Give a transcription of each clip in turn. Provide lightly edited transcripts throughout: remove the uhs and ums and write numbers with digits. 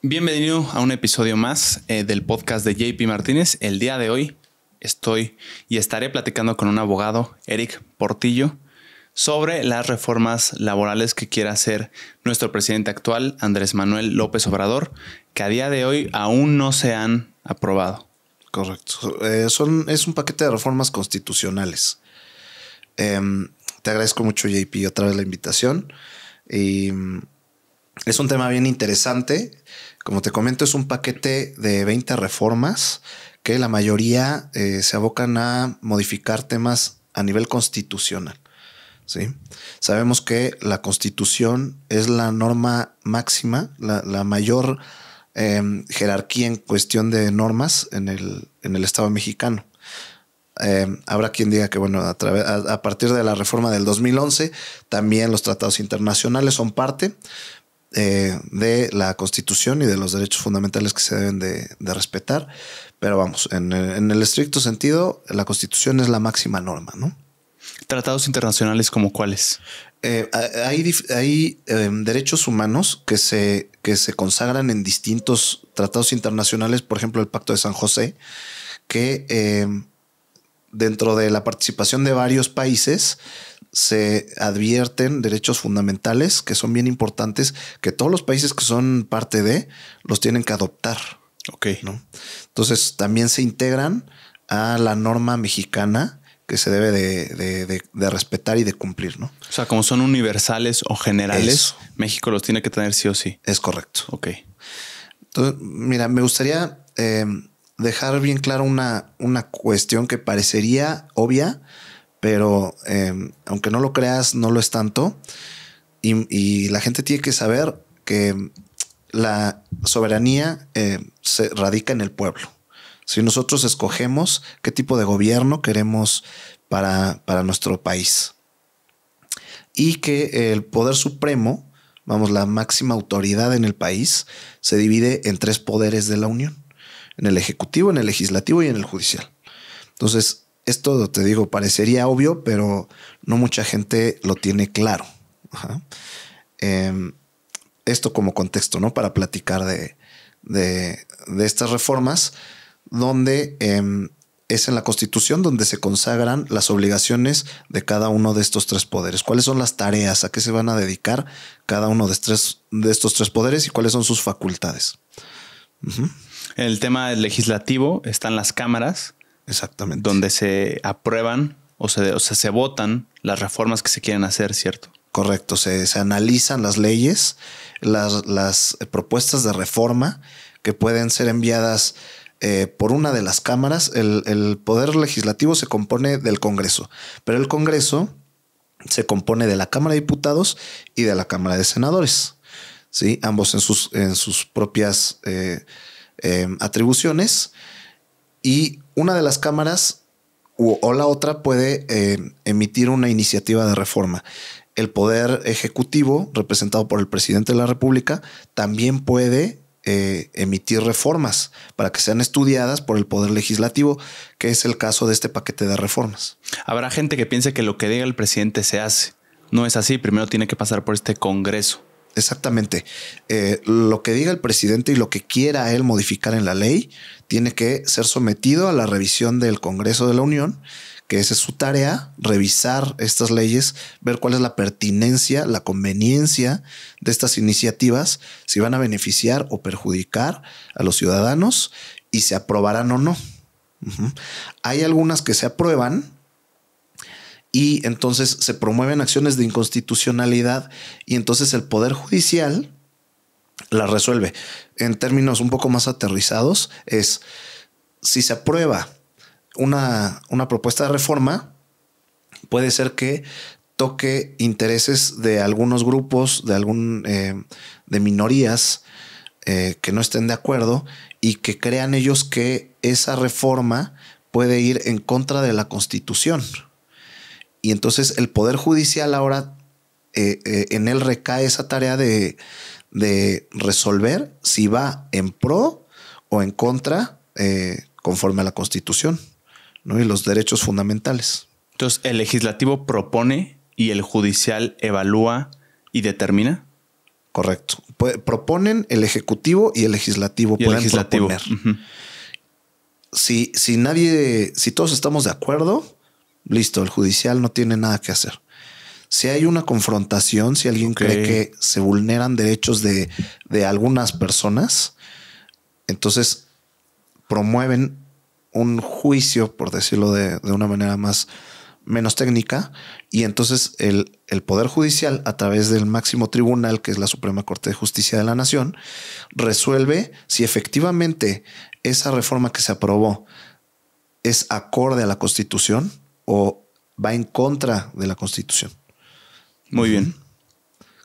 Bienvenido a un episodio más del podcast de JP Martínez. El día de hoy estaré platicando con un abogado, Eric Portillo, sobre las reformas laborales que quiere hacer nuestro presidente actual, Andrés Manuel López Obrador, que a día de hoy aún no se han aprobado. Correcto. Es un paquete de reformas constitucionales. Te agradezco mucho, JP, otra vez la invitación. Y es un tema bien interesante. Como te comento, es un paquete de 20 reformas que la mayoría se abocan a modificar temas a nivel constitucional. ¿Sí? Sabemos que la Constitución es la norma máxima, la mayor jerarquía en cuestión de normas en el Estado mexicano. Habrá quien diga que, bueno, a partir de la reforma del 2011, también los tratados internacionales son parte de la Constitución y de los derechos fundamentales que se deben de respetar. Pero vamos, en el estricto sentido, la Constitución es la máxima norma, ¿no? ¿Tratados internacionales como cuáles? Hay derechos humanos que se consagran en distintos tratados internacionales, por ejemplo, el Pacto de San José, que dentro de la participación de varios países se advierten derechos fundamentales que son bien importantes, que todos los países que son parte de los tienen que adoptar. Ok. ¿No? Entonces también se integran a la norma mexicana que se debe de respetar y de cumplir, ¿no? O sea, como son universales o generales, Eso. México los tiene que tener sí o sí. Es correcto. Ok. Entonces, mira, me gustaría dejar bien claro una cuestión que parecería obvia, pero aunque no lo creas, no lo es tanto. Y la gente tiene que saber que la soberanía se radica en el pueblo. Si nosotros escogemos qué tipo de gobierno queremos para nuestro país. Y que el poder supremo, vamos, la máxima autoridad en el país, se divide en 3 poderes de la Unión: en el ejecutivo, en el legislativo y en el judicial. Entonces, esto, te digo, parecería obvio, pero no mucha gente lo tiene claro. Ajá. Esto como contexto, ¿no? Para platicar de estas reformas, donde es en la Constitución donde se consagran las obligaciones de cada uno de estos 3 poderes. ¿Cuáles son las tareas? ¿A qué se van a dedicar cada uno de estos 3 poderes y cuáles son sus facultades? Uh-huh. En el tema legislativo están las cámaras. Exactamente. Donde se aprueban o se votan las reformas que se quieren hacer, ¿cierto? Correcto. Se analizan las leyes, las propuestas de reforma que pueden ser enviadas por una de las cámaras. El poder legislativo se compone del Congreso, pero el Congreso se compone de la Cámara de Diputados y de la Cámara de Senadores. ¿Sí? Ambos en sus propias atribuciones. Y una de las cámaras o la otra puede emitir una iniciativa de reforma. El poder ejecutivo, representado por el presidente de la República, también puede emitir reformas para que sean estudiadas por el poder legislativo, que es el caso de este paquete de reformas. Habrá gente que piense que lo que diga el presidente se hace. No es así. Primero tiene que pasar por este Congreso. Exactamente. Lo que diga el presidente y lo que quiera él modificar en la ley tiene que ser sometido a la revisión del Congreso de la Unión, que esa es su tarea: revisar estas leyes, ver cuál es la pertinencia, la conveniencia de estas iniciativas, si van a beneficiar o perjudicar a los ciudadanos y se aprobarán o no. Uh-huh. Hay algunas que se aprueban y entonces se promueven acciones de inconstitucionalidad y entonces el Poder Judicial la resuelve. En términos un poco más aterrizados, es si se aprueba una propuesta de reforma, puede ser que toque intereses de algunos grupos, de minorías que no estén de acuerdo y que crean ellos que esa reforma puede ir en contra de la Constitución. Y entonces el Poder Judicial ahora en él recae esa tarea de resolver si va en pro o en contra conforme a la Constitución, ¿no? Y los derechos fundamentales. Entonces, ¿el legislativo propone y el judicial evalúa y determina? Correcto. Proponen el Ejecutivo y el Legislativo. Y el Legislativo. Proponer. Si todos estamos de acuerdo, listo, el judicial no tiene nada que hacer. Si hay una confrontación, si alguien cree que se vulneran derechos de algunas personas, entonces promueven un juicio, por decirlo de una manera menos técnica, y entonces el Poder Judicial, a través del máximo tribunal, que es la Suprema Corte de Justicia de la Nación, resuelve si efectivamente esa reforma que se aprobó es acorde a la Constitución o va en contra de la Constitución. Muy bien.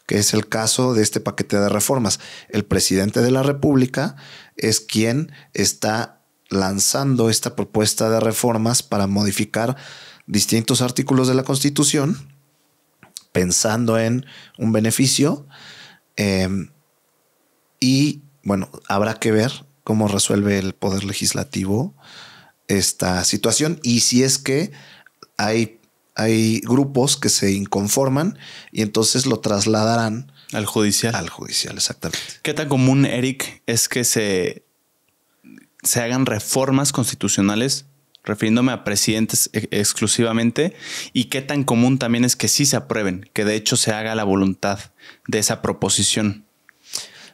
Que es el caso de este paquete de reformas. El presidente de la República es quien está lanzando esta propuesta de reformas para modificar distintos artículos de la Constitución, pensando en un beneficio. Y bueno, habrá que ver cómo resuelve el Poder Legislativo esta situación y si es que hay grupos que se inconforman y entonces lo trasladarán al judicial. Al judicial, exactamente. ¿Qué tan común, Eric, es que se hagan reformas constitucionales, refiriéndome a presidentes exclusivamente? ¿Y qué tan común también es que sí se aprueben, que de hecho se haga la voluntad de esa proposición?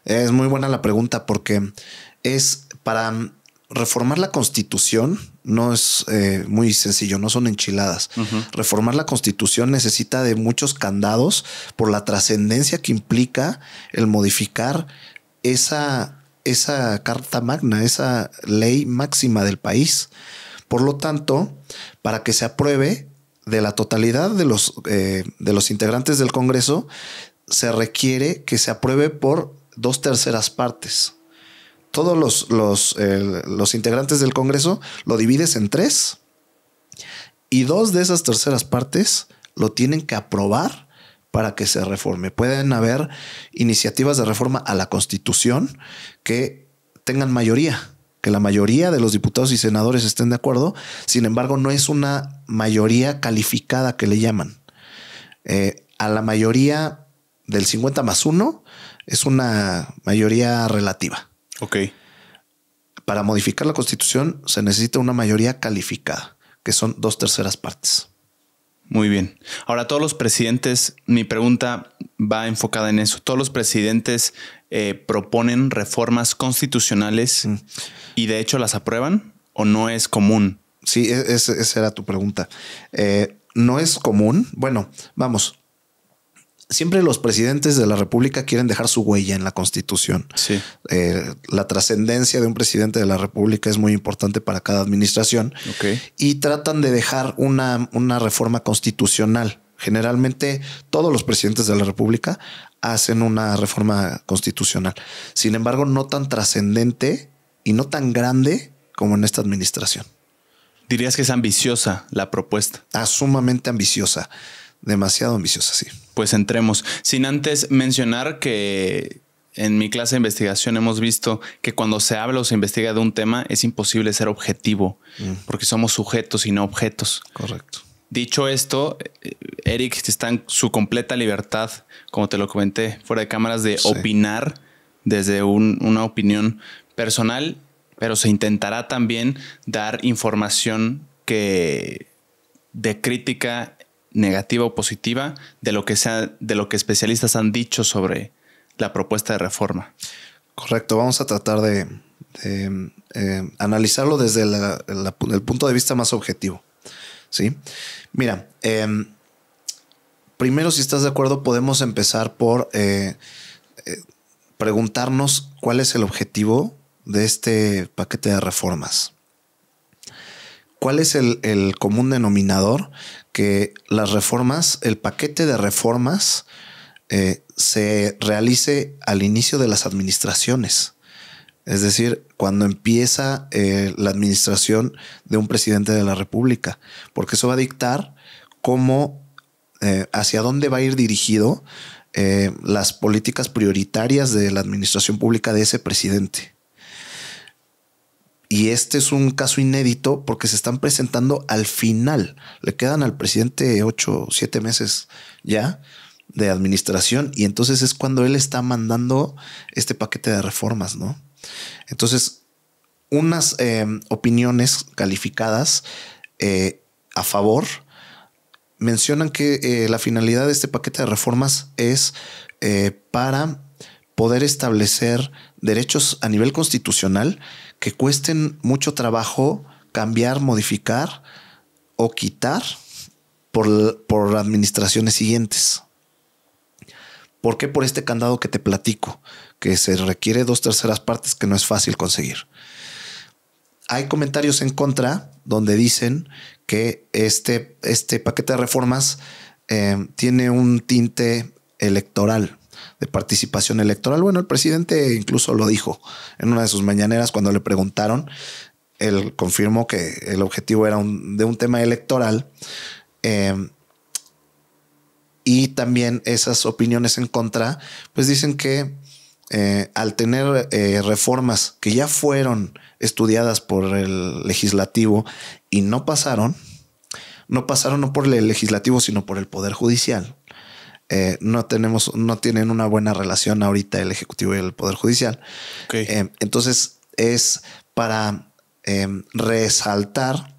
Es muy buena la pregunta porque es para reformar la Constitución. No es muy sencillo, no son enchiladas. Reformar la Constitución necesita de muchos candados por la trascendencia que implica el modificar esa carta magna, esa ley máxima del país. Por lo tanto, para que se apruebe de la totalidad de los integrantes del Congreso, se requiere que se apruebe por 2/3 partes. Todos los integrantes del Congreso lo divides en 3 y 2 de esas terceras partes lo tienen que aprobar para que se reforme. Pueden haber iniciativas de reforma a la Constitución que tengan mayoría, que la mayoría de los diputados y senadores estén de acuerdo. Sin embargo, no es una mayoría calificada que le llaman. A la mayoría del 50+1 es una mayoría relativa. Ok. Para modificar la Constitución se necesita una mayoría calificada, que son 2/3 partes. Muy bien. Ahora, todos los presidentes, mi pregunta va enfocada en eso. ¿Todos los presidentes proponen reformas constitucionales y de hecho las aprueban o no es común? Sí, esa era tu pregunta. No es común. Bueno, vamos. Siempre los presidentes de la República quieren dejar su huella en la Constitución. Sí. La trascendencia de un presidente de la República es muy importante para cada administración. Okay. Y tratan de dejar una reforma constitucional. Generalmente todos los presidentes de la República hacen una reforma constitucional. Sin embargo, no tan trascendente y no tan grande como en esta administración. ¿Dirías que es ambiciosa la propuesta? Sumamente ambiciosa. Demasiado ambiciosa, sí. Pues entremos. Sin antes mencionar que en mi clase de investigación hemos visto que cuando se habla o se investiga de un tema es imposible ser objetivo porque somos sujetos y no objetos. Correcto. Dicho esto, Eric está en su completa libertad, como te lo comenté, fuera de cámaras, de opinar desde una opinión personal, pero se intentará también dar información de crítica negativa o positiva de lo que especialistas han dicho sobre la propuesta de reforma. Correcto. Vamos a tratar de analizarlo desde el punto de vista más objetivo. ¿Sí? Mira, primero, si estás de acuerdo, podemos empezar por preguntarnos cuál es el objetivo de este paquete de reformas. ¿Cuál es el común denominador? Que las reformas, el paquete de reformas se realice al inicio de las administraciones. Es decir, cuando empieza la administración de un presidente de la República, porque eso va a dictar cómo, hacia dónde va a ir dirigido las políticas prioritarias de la administración pública de ese presidente. Y este es un caso inédito porque se están presentando al final. Le quedan al presidente 8 o 7 meses ya de administración, y entonces es cuando él está mandando este paquete de reformas, ¿no? Entonces, unas opiniones calificadas a favor mencionan que la finalidad de este paquete de reformas es para poder establecer derechos a nivel constitucional que cuesten mucho trabajo cambiar, modificar o quitar por administraciones siguientes. ¿Por qué? Por este candado que te platico, que se requiere 2/3 partes, que no es fácil conseguir. Hay comentarios en contra donde dicen que este paquete de reformas tiene un tinte electoral, de participación electoral. Bueno, el presidente incluso lo dijo en una de sus mañaneras cuando le preguntaron. Él confirmó que el objetivo era de un tema electoral. Y también esas opiniones en contra, pues dicen que al tener reformas que ya fueron estudiadas por el legislativo y no pasaron no por el legislativo, sino por el Poder Judicial. No tienen una buena relación ahorita el Ejecutivo y el Poder Judicial. Okay. Entonces es para resaltar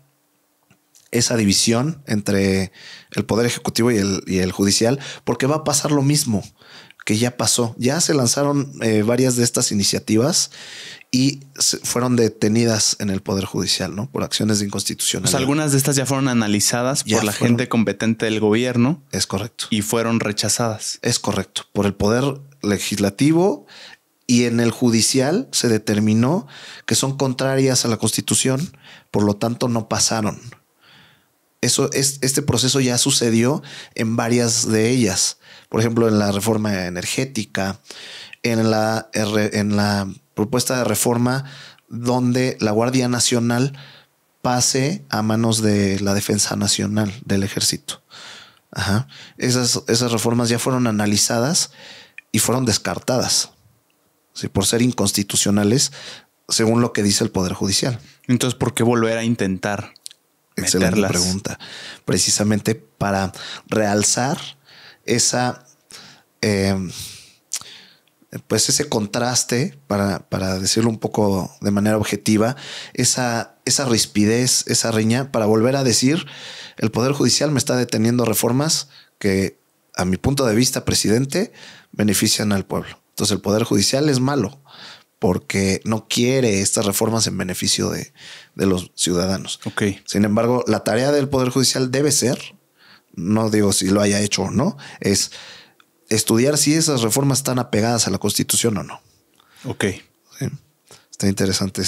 esa división entre el Poder Ejecutivo y el Judicial, porque va a pasar lo mismo que ya pasó. Ya se lanzaron varias de estas iniciativas y fueron detenidas en el Poder Judicial, ¿no? Por acciones de inconstitucionalidad. Pues algunas de estas ya fueron analizadas por la gente competente del gobierno. Es correcto. Y fueron rechazadas. Es correcto. Por el Poder Legislativo, y en el Judicial se determinó que son contrarias a la Constitución, por lo tanto no pasaron. Este proceso ya sucedió en varias de ellas. Por ejemplo, en la reforma energética, en la propuesta de reforma donde la Guardia Nacional pase a manos de la Defensa Nacional del Ejército. Ajá. Esas reformas ya fueron analizadas y fueron descartadas, ¿sí?, por ser inconstitucionales, según lo que dice el Poder Judicial. Entonces, ¿por qué volver a intentar Excelente meterlas? Pregunta. Precisamente para realzar pues ese contraste, para decirlo un poco de manera objetiva, esa rispidez, esa riña, para volver a decir: el Poder Judicial me está deteniendo reformas que, a mi punto de vista, presidente, benefician al pueblo. Entonces el Poder Judicial es malo porque no quiere estas reformas en beneficio de los ciudadanos. Okay. Sin embargo, la tarea del Poder Judicial debe ser, no digo si lo haya hecho o no, es estudiar si esas reformas están apegadas a la Constitución o no. Ok. Sí. Está interesante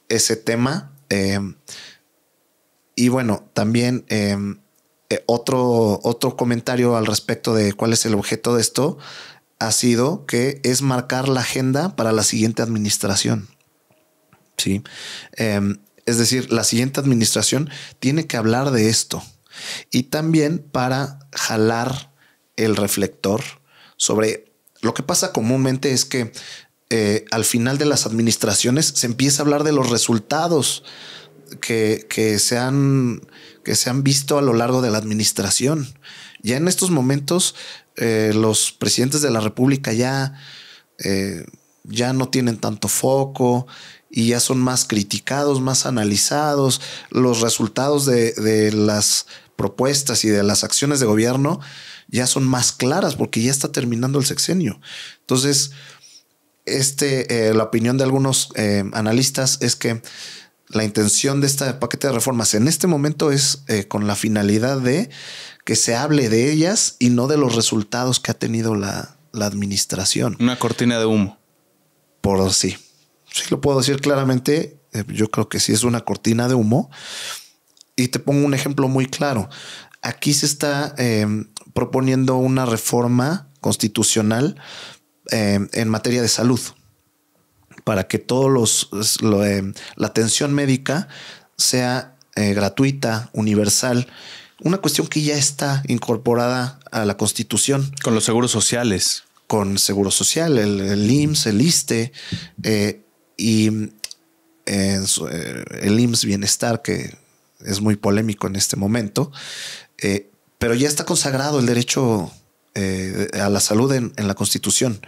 ese tema. Y bueno, también otro comentario al respecto de cuál es el objeto de esto ha sido que es marcar la agenda para la siguiente administración. Sí. Es decir, la siguiente administración tiene que hablar de esto, y también para jalar el reflector sobre lo que pasa comúnmente. Es que al final de las administraciones se empieza a hablar de los resultados que se han visto a lo largo de la administración. Ya en estos momentos los presidentes de la República ya no tienen tanto foco y ya son más criticados, más analizados. Los resultados de las propuestas y de las acciones de gobierno ya son más claras porque ya está terminando el sexenio. Entonces, la opinión de algunos analistas es que la intención de este paquete de reformas en este momento es con la finalidad de que se hable de ellas y no de los resultados que ha tenido la administración. Una cortina de humo. Por sí lo puedo decir claramente. Yo creo que sí es una cortina de humo. Y te pongo un ejemplo muy claro. Aquí se está proponiendo una reforma constitucional en materia de salud, para que la atención médica sea gratuita, universal. Una cuestión que ya está incorporada a la Constitución. Con los seguros sociales. Con Seguro Social, el IMSS, el ISSSTE y el IMSS Bienestar, que es muy polémico en este momento. Pero ya está consagrado el derecho a la salud en la Constitución.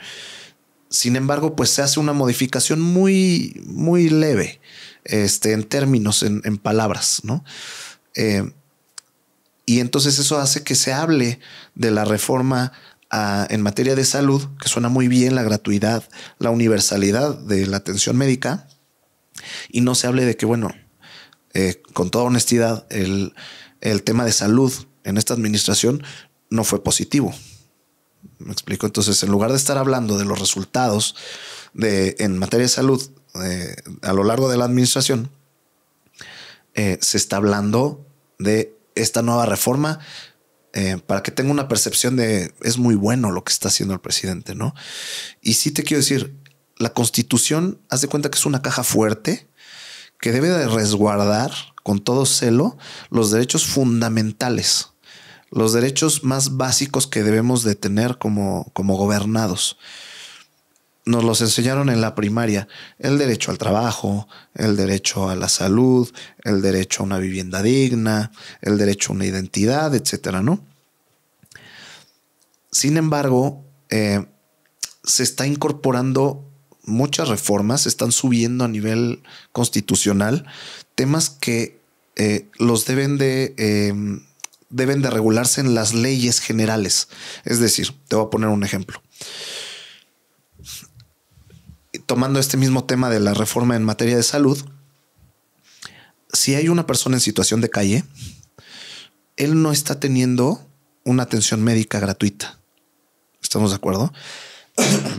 Sin embargo, pues se hace una modificación muy, muy leve, en términos, en palabras, ¿no? Y entonces eso hace que se hable de la reforma en materia de salud, que suena muy bien, la gratuidad, la universalidad de la atención médica, y no se hable de que, bueno, con toda honestidad, el tema de salud en esta administración no fue positivo. ¿Me explico? Entonces, en lugar de estar hablando de los resultados en materia de salud a lo largo de la administración, se está hablando de esta nueva reforma para que tenga una percepción de es muy bueno lo que está haciendo el presidente, ¿no? Y sí te quiero decir, la Constitución, haz de cuenta que es una caja fuerte que debe de resguardar con todo celo los derechos fundamentales, los derechos más básicos que debemos de tener como gobernados. Nos los enseñaron en la primaria: el derecho al trabajo, el derecho a la salud, el derecho a una vivienda digna, el derecho a una identidad, etcétera, ¿no? Sin embargo, se está incorporando muchas reformas, se están subiendo a nivel constitucional temas que los deben de regularse en las leyes generales. Es decir, te voy a poner un ejemplo. Tomando este mismo tema de la reforma en materia de salud, si hay una persona en situación de calle, él no está teniendo una atención médica gratuita. ¿Estamos de acuerdo?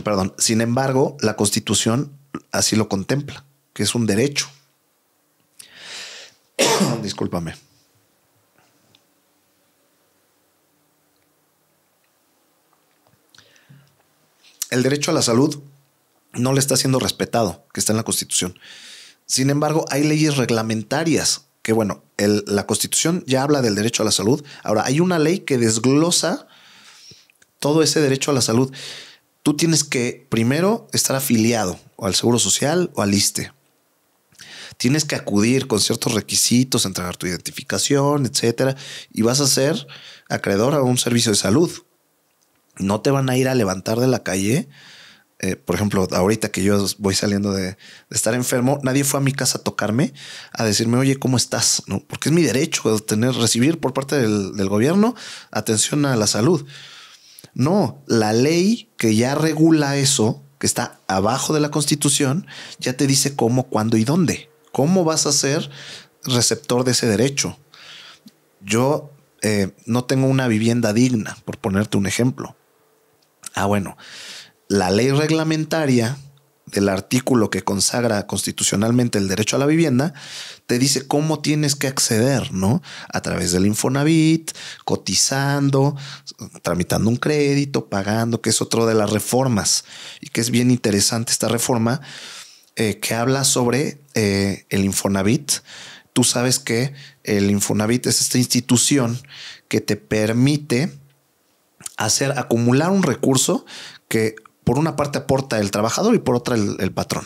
Perdón. Sin embargo, la Constitución así lo contempla, que es un derecho. Discúlpame. El derecho a la salud no le está siendo respetado, que está en la Constitución. Sin embargo, hay leyes reglamentarias que, bueno, la Constitución ya habla del derecho a la salud. Ahora, hay una ley que desglosa todo ese derecho a la salud. Tú tienes que primero estar afiliado o al Seguro Social o al ISSSTE. Tienes que acudir con ciertos requisitos, entregar tu identificación, etcétera, y vas a ser acreedor a un servicio de salud. No te van a ir a levantar de la calle. Por ejemplo, ahorita que yo voy saliendo de estar enfermo, nadie fue a mi casa a tocarme, a decirme, oye, ¿cómo estás? ¿No? Porque es mi derecho recibir por parte del gobierno atención a la salud. No, la ley que ya regula eso, que está abajo de la Constitución, ya te dice cómo, cuándo y dónde. ¿Cómo vas a ser receptor de ese derecho? Yo no tengo una vivienda digna, por ponerte un ejemplo. Bueno, la ley reglamentaria del artículo que consagra constitucionalmente el derecho a la vivienda te dice cómo tienes que acceder, ¿no? A través del Infonavit, cotizando, tramitando un crédito, pagando, que es otro de las reformas y que es bien interesante esta reforma que habla sobre el Infonavit. Tú sabes que el Infonavit es esta institución que te permite acumular un recurso que por una parte aporta el trabajador y por otra el patrón,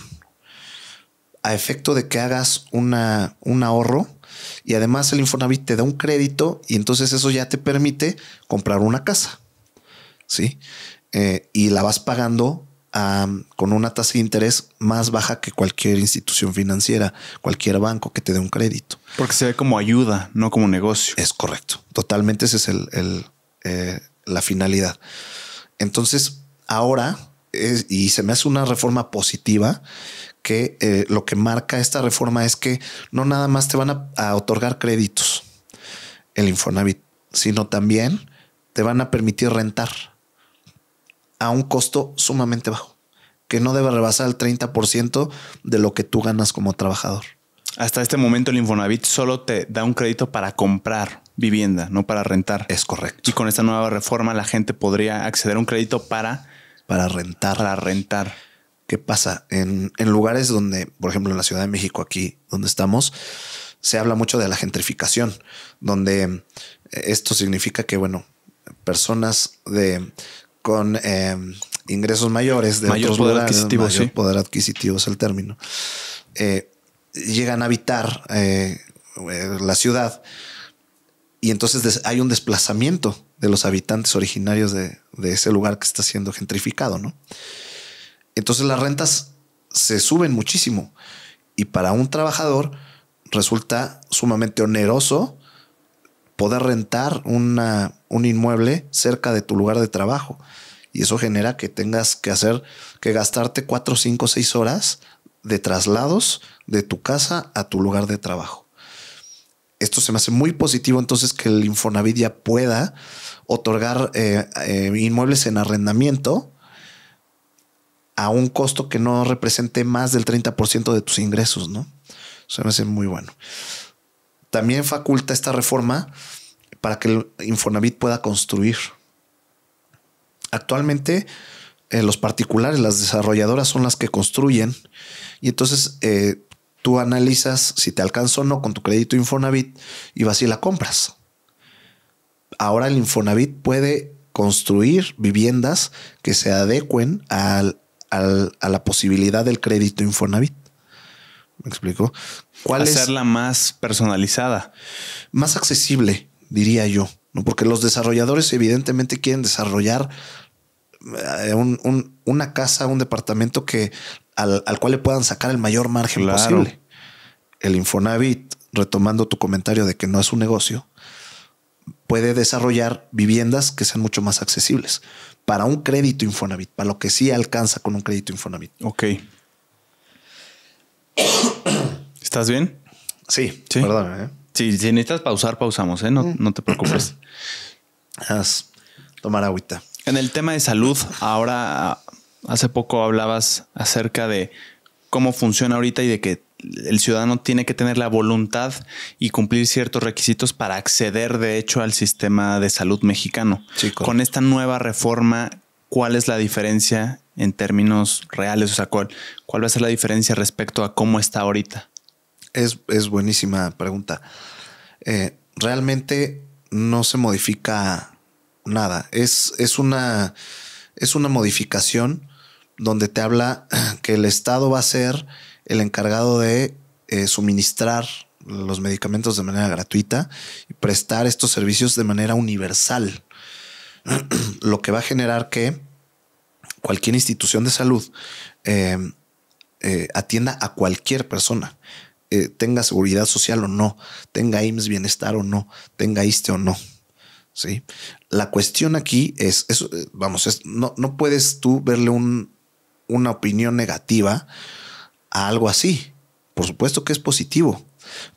a efecto de que hagas un ahorro, y además el Infonavit te da un crédito y entonces eso ya te permite comprar una casa, ¿sí? Y la vas pagando con una tasa de interés más baja que cualquier institución financiera, cualquier banco que te dé un crédito. Porque se ve como ayuda, no como negocio. Es correcto. Totalmente ese es la finalidad. Entonces, ahora, y se me hace una reforma positiva, que lo que marca esta reforma es que no nada más te van a otorgar créditos el Infonavit, sino también te van a permitir rentar a un costo sumamente bajo, que no debe rebasar el 30% de lo que tú ganas como trabajador. Hasta este momento el Infonavit solo te da un crédito para comprar vivienda, no para rentar. Es correcto. Y con esta nueva reforma la gente podría acceder a un crédito para rentar. Para rentar. ¿Qué pasa? En lugares donde, por ejemplo, en la Ciudad de México, aquí donde estamos, se habla mucho de la gentrificación, donde esto significa que, bueno, personas con ingresos mayores, de mayor otros poder lugares, adquisitivo, mayor sí. poder adquisitivo es el término, llegan a habitar la ciudad, y entonces hay un desplazamiento de los habitantes originarios de ese lugar que está siendo gentrificado, ¿no? Entonces las rentas se suben muchísimo y para un trabajador resulta sumamente oneroso poder rentar un inmueble cerca de tu lugar de trabajo. Y eso genera que tengas que gastarte 4, 5, 6 horas de traslados de tu casa a tu lugar de trabajo. Esto se me hace muy positivo entonces que el Infonavit ya pueda otorgar inmuebles en arrendamiento a un costo que no represente más del 30% de tus ingresos, ¿no? Se me hace muy bueno. También faculta esta reforma para que el Infonavit pueda construir. Actualmente, los particulares, las desarrolladoras son las que construyen y entonces tú analizas si te alcanza o no con tu crédito Infonavit y vas y la compras. Ahora el Infonavit puede construir viviendas que se adecuen a la posibilidad del crédito Infonavit. ¿Me explico? Hacerla más personalizada. Más accesible, diría yo, ¿no? Porque los desarrolladores evidentemente quieren desarrollar una casa, un departamento al cual le puedan sacar el mayor margen posible. El Infonavit, retomando tu comentario de que no es un negocio, puede desarrollar viviendas que sean mucho más accesibles para un crédito Infonavit, para lo que sí alcanza con un crédito Infonavit. Ok. ¿Estás bien? Sí. Perdón. Sí, si necesitas pausar, pausamos, ¿eh? No te preocupes. Tomar agüita. En el tema de salud, ahora hace poco hablabas acerca de cómo funciona ahorita y de que el ciudadano tiene que tener la voluntad y cumplir ciertos requisitos para acceder, de hecho, al sistema de salud mexicano. Sí, con esta nueva reforma, ¿cuál es la diferencia en términos reales? O sea, ¿cuál va a ser la diferencia respecto a cómo está ahorita? Es buenísima pregunta. Realmente no se modifica nada. Es una modificación donde te habla que el Estado va a ser el encargado de suministrar los medicamentos de manera gratuita y prestar estos servicios de manera universal. Lo que va a generar que cualquier institución de salud atienda a cualquier persona, tenga seguridad social o no, tenga IMSS bienestar o no, tenga ISSSTE o no. ¿Sí? La cuestión aquí no puedes tú verle una opinión negativa a algo así. Por supuesto que es positivo,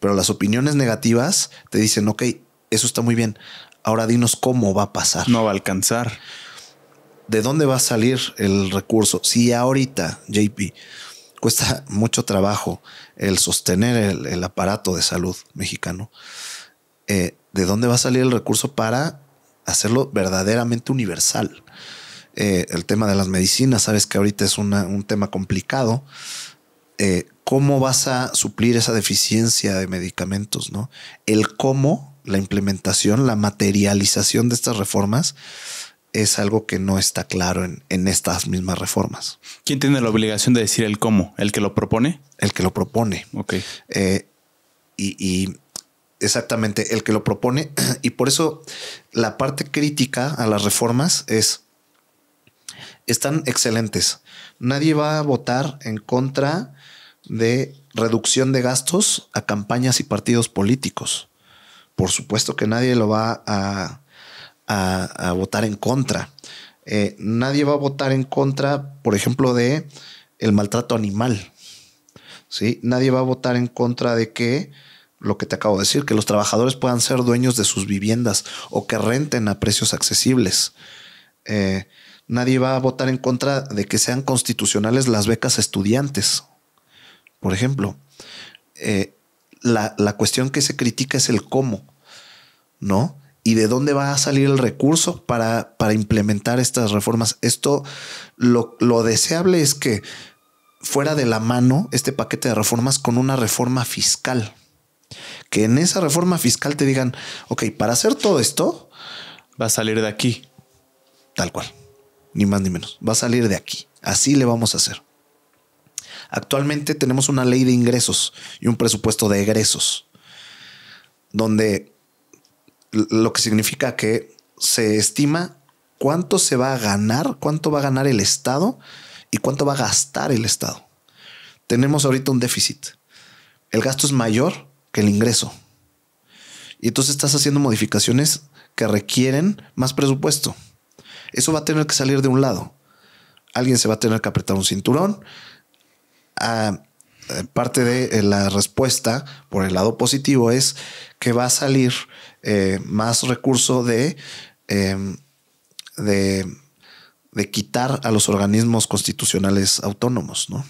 pero las opiniones negativas te dicen, ok, eso está muy bien. Ahora dinos cómo va a pasar. No va a alcanzar. ¿De dónde va a salir el recurso? Si ahorita, JP, cuesta mucho trabajo el sostener el aparato de salud mexicano, ¿de dónde va a salir el recurso para hacerlo verdaderamente universal? El tema de las medicinas, sabes que ahorita es un tema complicado. ¿Cómo vas a suplir esa deficiencia de medicamentos, ¿no? El cómo, la implementación, la materialización de estas reformas es algo que no está claro en estas mismas reformas. ¿Quién tiene la obligación de decir el cómo? ¿El que lo propone? El que lo propone. Ok. Y exactamente, el que lo propone. Y por eso la parte crítica a las reformas están excelentes. Nadie va a votar en contra de reducción de gastos a campañas y partidos políticos. Por supuesto que nadie lo va a votar en contra. Nadie va a votar en contra, por ejemplo, de el maltrato animal. ¿Sí? Nadie va a votar en contra de que lo que te acabo de decir, que los trabajadores puedan ser dueños de sus viviendas o que renten a precios accesibles. Nadie va a votar en contra de que sean constitucionales las becas a estudiantes. Por ejemplo, la cuestión que se critica es el cómo, ¿no? ¿Y de dónde va a salir el recurso para implementar estas reformas? Esto, lo deseable es que fuera de la mano este paquete de reformas con una reforma fiscal. Que en esa reforma fiscal te digan, ok, para hacer todo esto va a salir de aquí. Tal cual, ni más ni menos. Va a salir de aquí. Así le vamos a hacer. Actualmente tenemos una ley de ingresos y un presupuesto de egresos, donde lo que significa que se estima cuánto se va a ganar, cuánto va a ganar el Estado y cuánto va a gastar el Estado. Tenemos ahorita un déficit. El gasto es mayor que el ingreso. Y entonces estás haciendo modificaciones que requieren más presupuesto. Eso va a tener que salir de un lado. Alguien se va a tener que apretar un cinturón. Parte de la respuesta por el lado positivo es que va a salir más recurso de quitar a los organismos constitucionales autónomos, ¿no?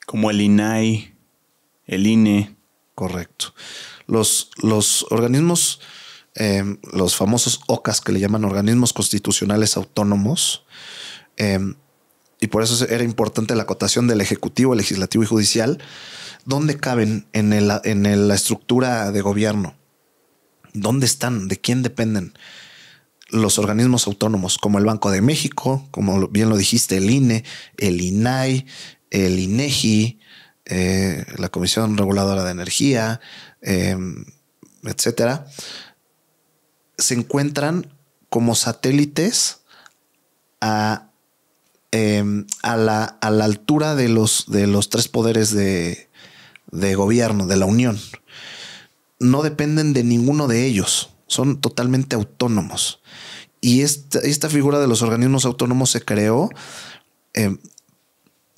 Como el INAI, el INE. Correcto. Los organismos, los famosos OCAS, que le llaman organismos constitucionales autónomos, y por eso era importante la acotación del Ejecutivo, Legislativo y Judicial, ¿dónde caben en la estructura de gobierno? ¿Dónde están? ¿De quién dependen? Los organismos autónomos, como el Banco de México, como bien lo dijiste, el INE, el INAI, el INEGI, la Comisión Reguladora de Energía, etcétera, se encuentran como satélites a la altura de los tres poderes de gobierno de la Unión. No dependen de ninguno de ellos, son totalmente autónomos. Y esta figura de los organismos autónomos se creó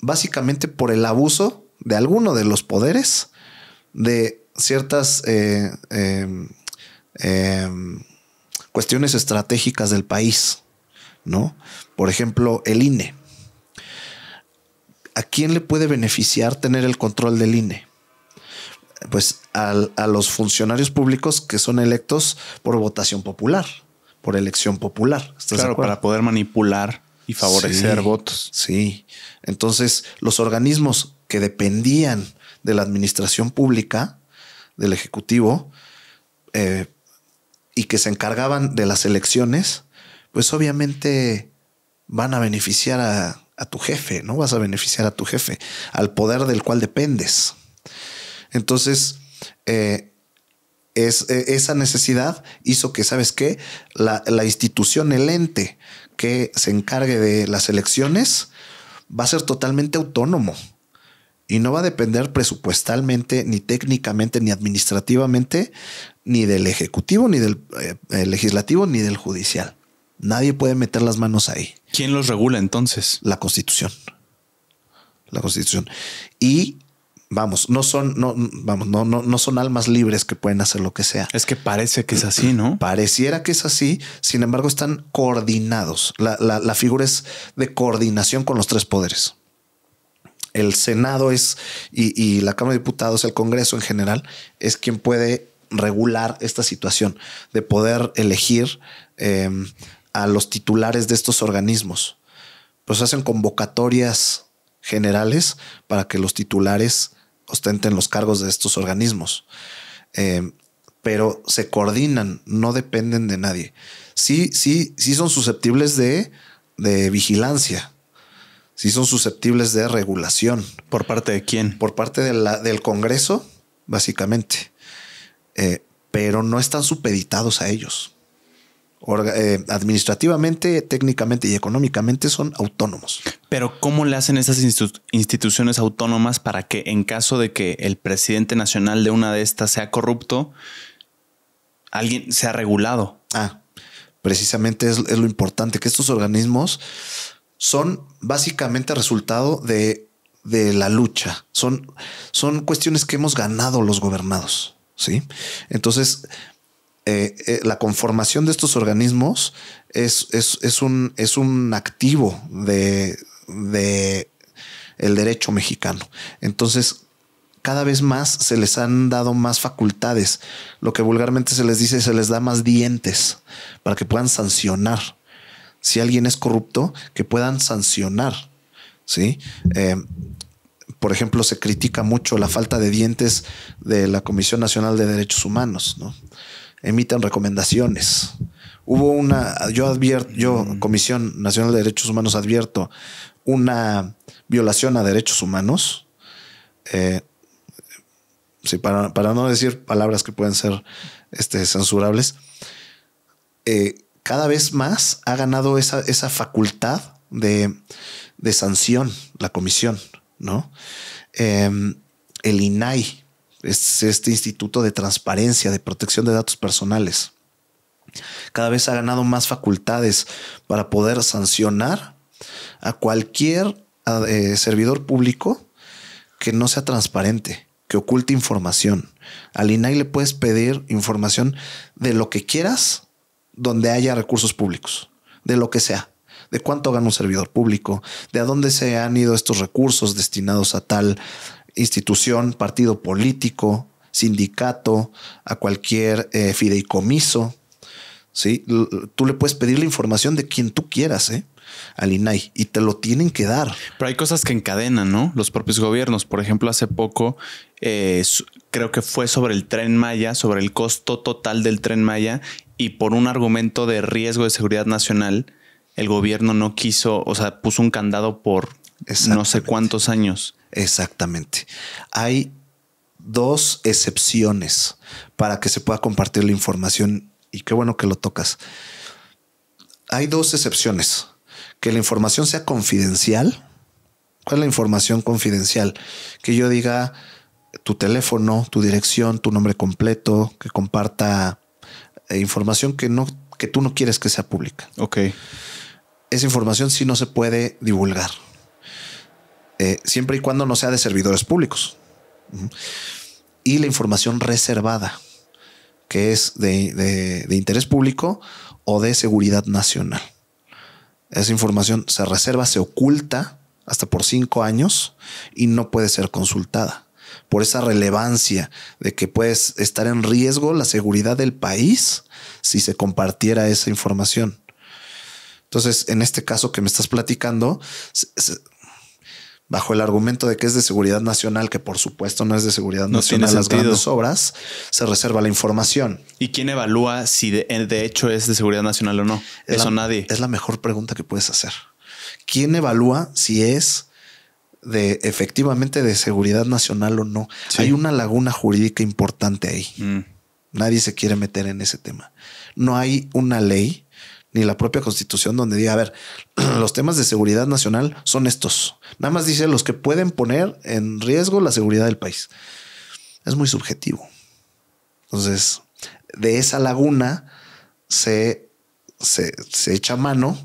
básicamente por el abuso de alguno de los poderes de ciertas cuestiones estratégicas del país, ¿no? Por ejemplo, el INE. ¿A quién le puede beneficiar tener el control del INE? Pues a los funcionarios públicos que son electos por votación popular, por elección popular. Claro, para poder manipular y favorecer votos. Sí. Entonces, los organismos que dependían de la administración pública, del Ejecutivo, y que se encargaban de las elecciones, pues obviamente van a beneficiar a tu jefe, ¿no? Vas a beneficiar a tu jefe, al poder del cual dependes. Entonces, esa necesidad hizo que, ¿sabes qué? La institución, el ente que se encargue de las elecciones va a ser totalmente autónomo y no va a depender presupuestalmente, ni técnicamente, ni administrativamente, ni del Ejecutivo, ni del Legislativo, ni del Judicial. Nadie puede meter las manos ahí. ¿Quién los regula entonces? La Constitución. La Constitución. Y vamos, no son almas libres que pueden hacer lo que sea. Es que parece que es así, ¿no? Pareciera que es así. Sin embargo, están coordinados. La figura es de coordinación con los tres poderes. El Senado y la Cámara de Diputados, el Congreso en general, es quien puede regular esta situación de poder elegir a los titulares de estos organismos. Pues hacen convocatorias generales para que los titulares ostenten los cargos de estos organismos. Pero se coordinan, no dependen de nadie. Sí son susceptibles de vigilancia. Sí son susceptibles de regulación. ¿Por parte de quién? Por parte del Congreso, básicamente. Pero no están supeditados a ellos. Administrativamente, técnicamente y económicamente son autónomos. Pero ¿cómo le hacen esas instituciones autónomas para que en caso de que el presidente nacional de una de estas sea corrupto, alguien sea regulado? Precisamente es lo importante, que estos organismos son básicamente resultado de la lucha. Son cuestiones que hemos ganado los gobernados, ¿sí? Entonces, la conformación de estos organismos es un activo de el derecho mexicano. Entonces, cada vez más se les han dado más facultades. Lo que vulgarmente se les dice, se les da más dientes para que puedan sancionar. Si alguien es corrupto, que puedan sancionar, ¿sí? Por ejemplo, se critica mucho la falta de dientes de la Comisión Nacional de Derechos Humanos, ¿no? Emiten recomendaciones. Yo, Comisión Nacional de Derechos Humanos, advierto una violación a derechos humanos. Sí, para no decir palabras que pueden ser censurables. cada vez más ha ganado esa facultad de sanción, la comisión, ¿no? El INAI es este Instituto de Transparencia, de Protección de Datos Personales. Cada vez ha ganado más facultades para poder sancionar a cualquier servidor público que no sea transparente, que oculte información. Al INAI le puedes pedir información de lo que quieras, donde haya recursos públicos, de lo que sea, de cuánto gana un servidor público, de a dónde se han ido estos recursos destinados a tal institución, partido político, sindicato, a cualquier fideicomiso. ¿Sí? Tú le puedes pedir la información de quien tú quieras, al INAI, y te lo tienen que dar. Pero hay cosas que encadenan, ¿no? Los propios gobiernos. Por ejemplo, hace poco creo que fue sobre el Tren Maya, sobre el costo total del Tren Maya, y por un argumento de riesgo de seguridad nacional, el gobierno no quiso, o sea, puso un candado por no sé cuántos años. Exactamente. Hay 2 excepciones para que se pueda compartir la información, y qué bueno que lo tocas. Hay 2 excepciones. Que la información sea confidencial. ¿Cuál es la información confidencial? Que yo diga tu teléfono, tu dirección, tu nombre completo, que comparta información que tú no quieres que sea pública. Ok. Esa información sí no se puede divulgar. Siempre y cuando no sea de servidores públicos. Y la información reservada, que es de interés público o de seguridad nacional. Esa información se reserva, se oculta hasta por 5 años y no puede ser consultada. Por esa relevancia de que puede estar en riesgo la seguridad del país si se compartiera esa información. Entonces, en este caso que me estás platicando, bajo el argumento de que es de seguridad nacional, que por supuesto no es de seguridad nacional, las grandes obras, se reserva la información. ¿Y quién evalúa si de hecho es de seguridad nacional o no? Eso nadie. Es la mejor pregunta que puedes hacer. ¿Quién evalúa si es efectivamente de seguridad nacional o no? Sí. Hay una laguna jurídica importante ahí. Nadie se quiere meter en ese tema. No hay una ley ni la propia Constitución donde diga, a ver, los temas de seguridad nacional son estos. Nada más dice los que pueden poner en riesgo la seguridad del país. Es muy subjetivo. Entonces, de esa laguna se echa mano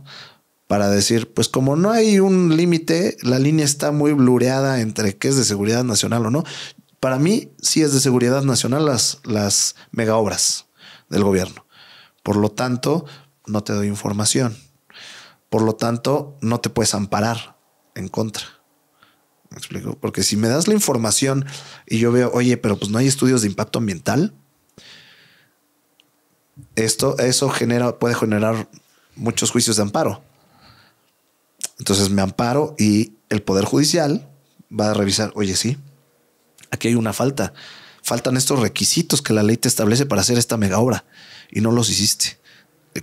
para decir, pues como no hay un límite, la línea está muy blureada entre qué es de seguridad nacional o no. Para mí sí es de seguridad nacional las mega obras del gobierno. Por lo tanto, no te doy información. Por lo tanto, no te puedes amparar en contra. ¿Me explico? Porque si me das la información y yo veo, oye, pero pues no hay estudios de impacto ambiental, eso puede generar muchos juicios de amparo. Entonces me amparo y el Poder Judicial va a revisar, oye, sí, aquí hay una falta. Faltan estos requisitos que la ley te establece para hacer esta mega obra y no los hiciste.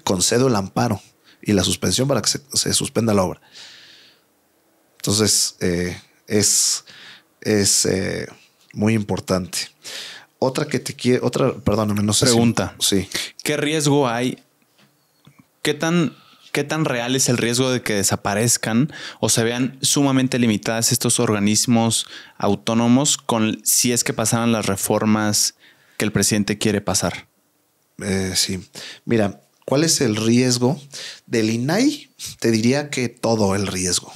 Concedo el amparo y la suspensión para que se suspenda la obra. Entonces, es muy importante. Perdóname, no sé. Pregunta. Sí. ¿Qué riesgo hay? ¿Qué tan real es el riesgo de que desaparezcan o se vean sumamente limitadas estos organismos autónomos si es que pasaran las reformas que el presidente quiere pasar? Sí. Mira, ¿cuál es el riesgo del INAI? Te diría que todo el riesgo.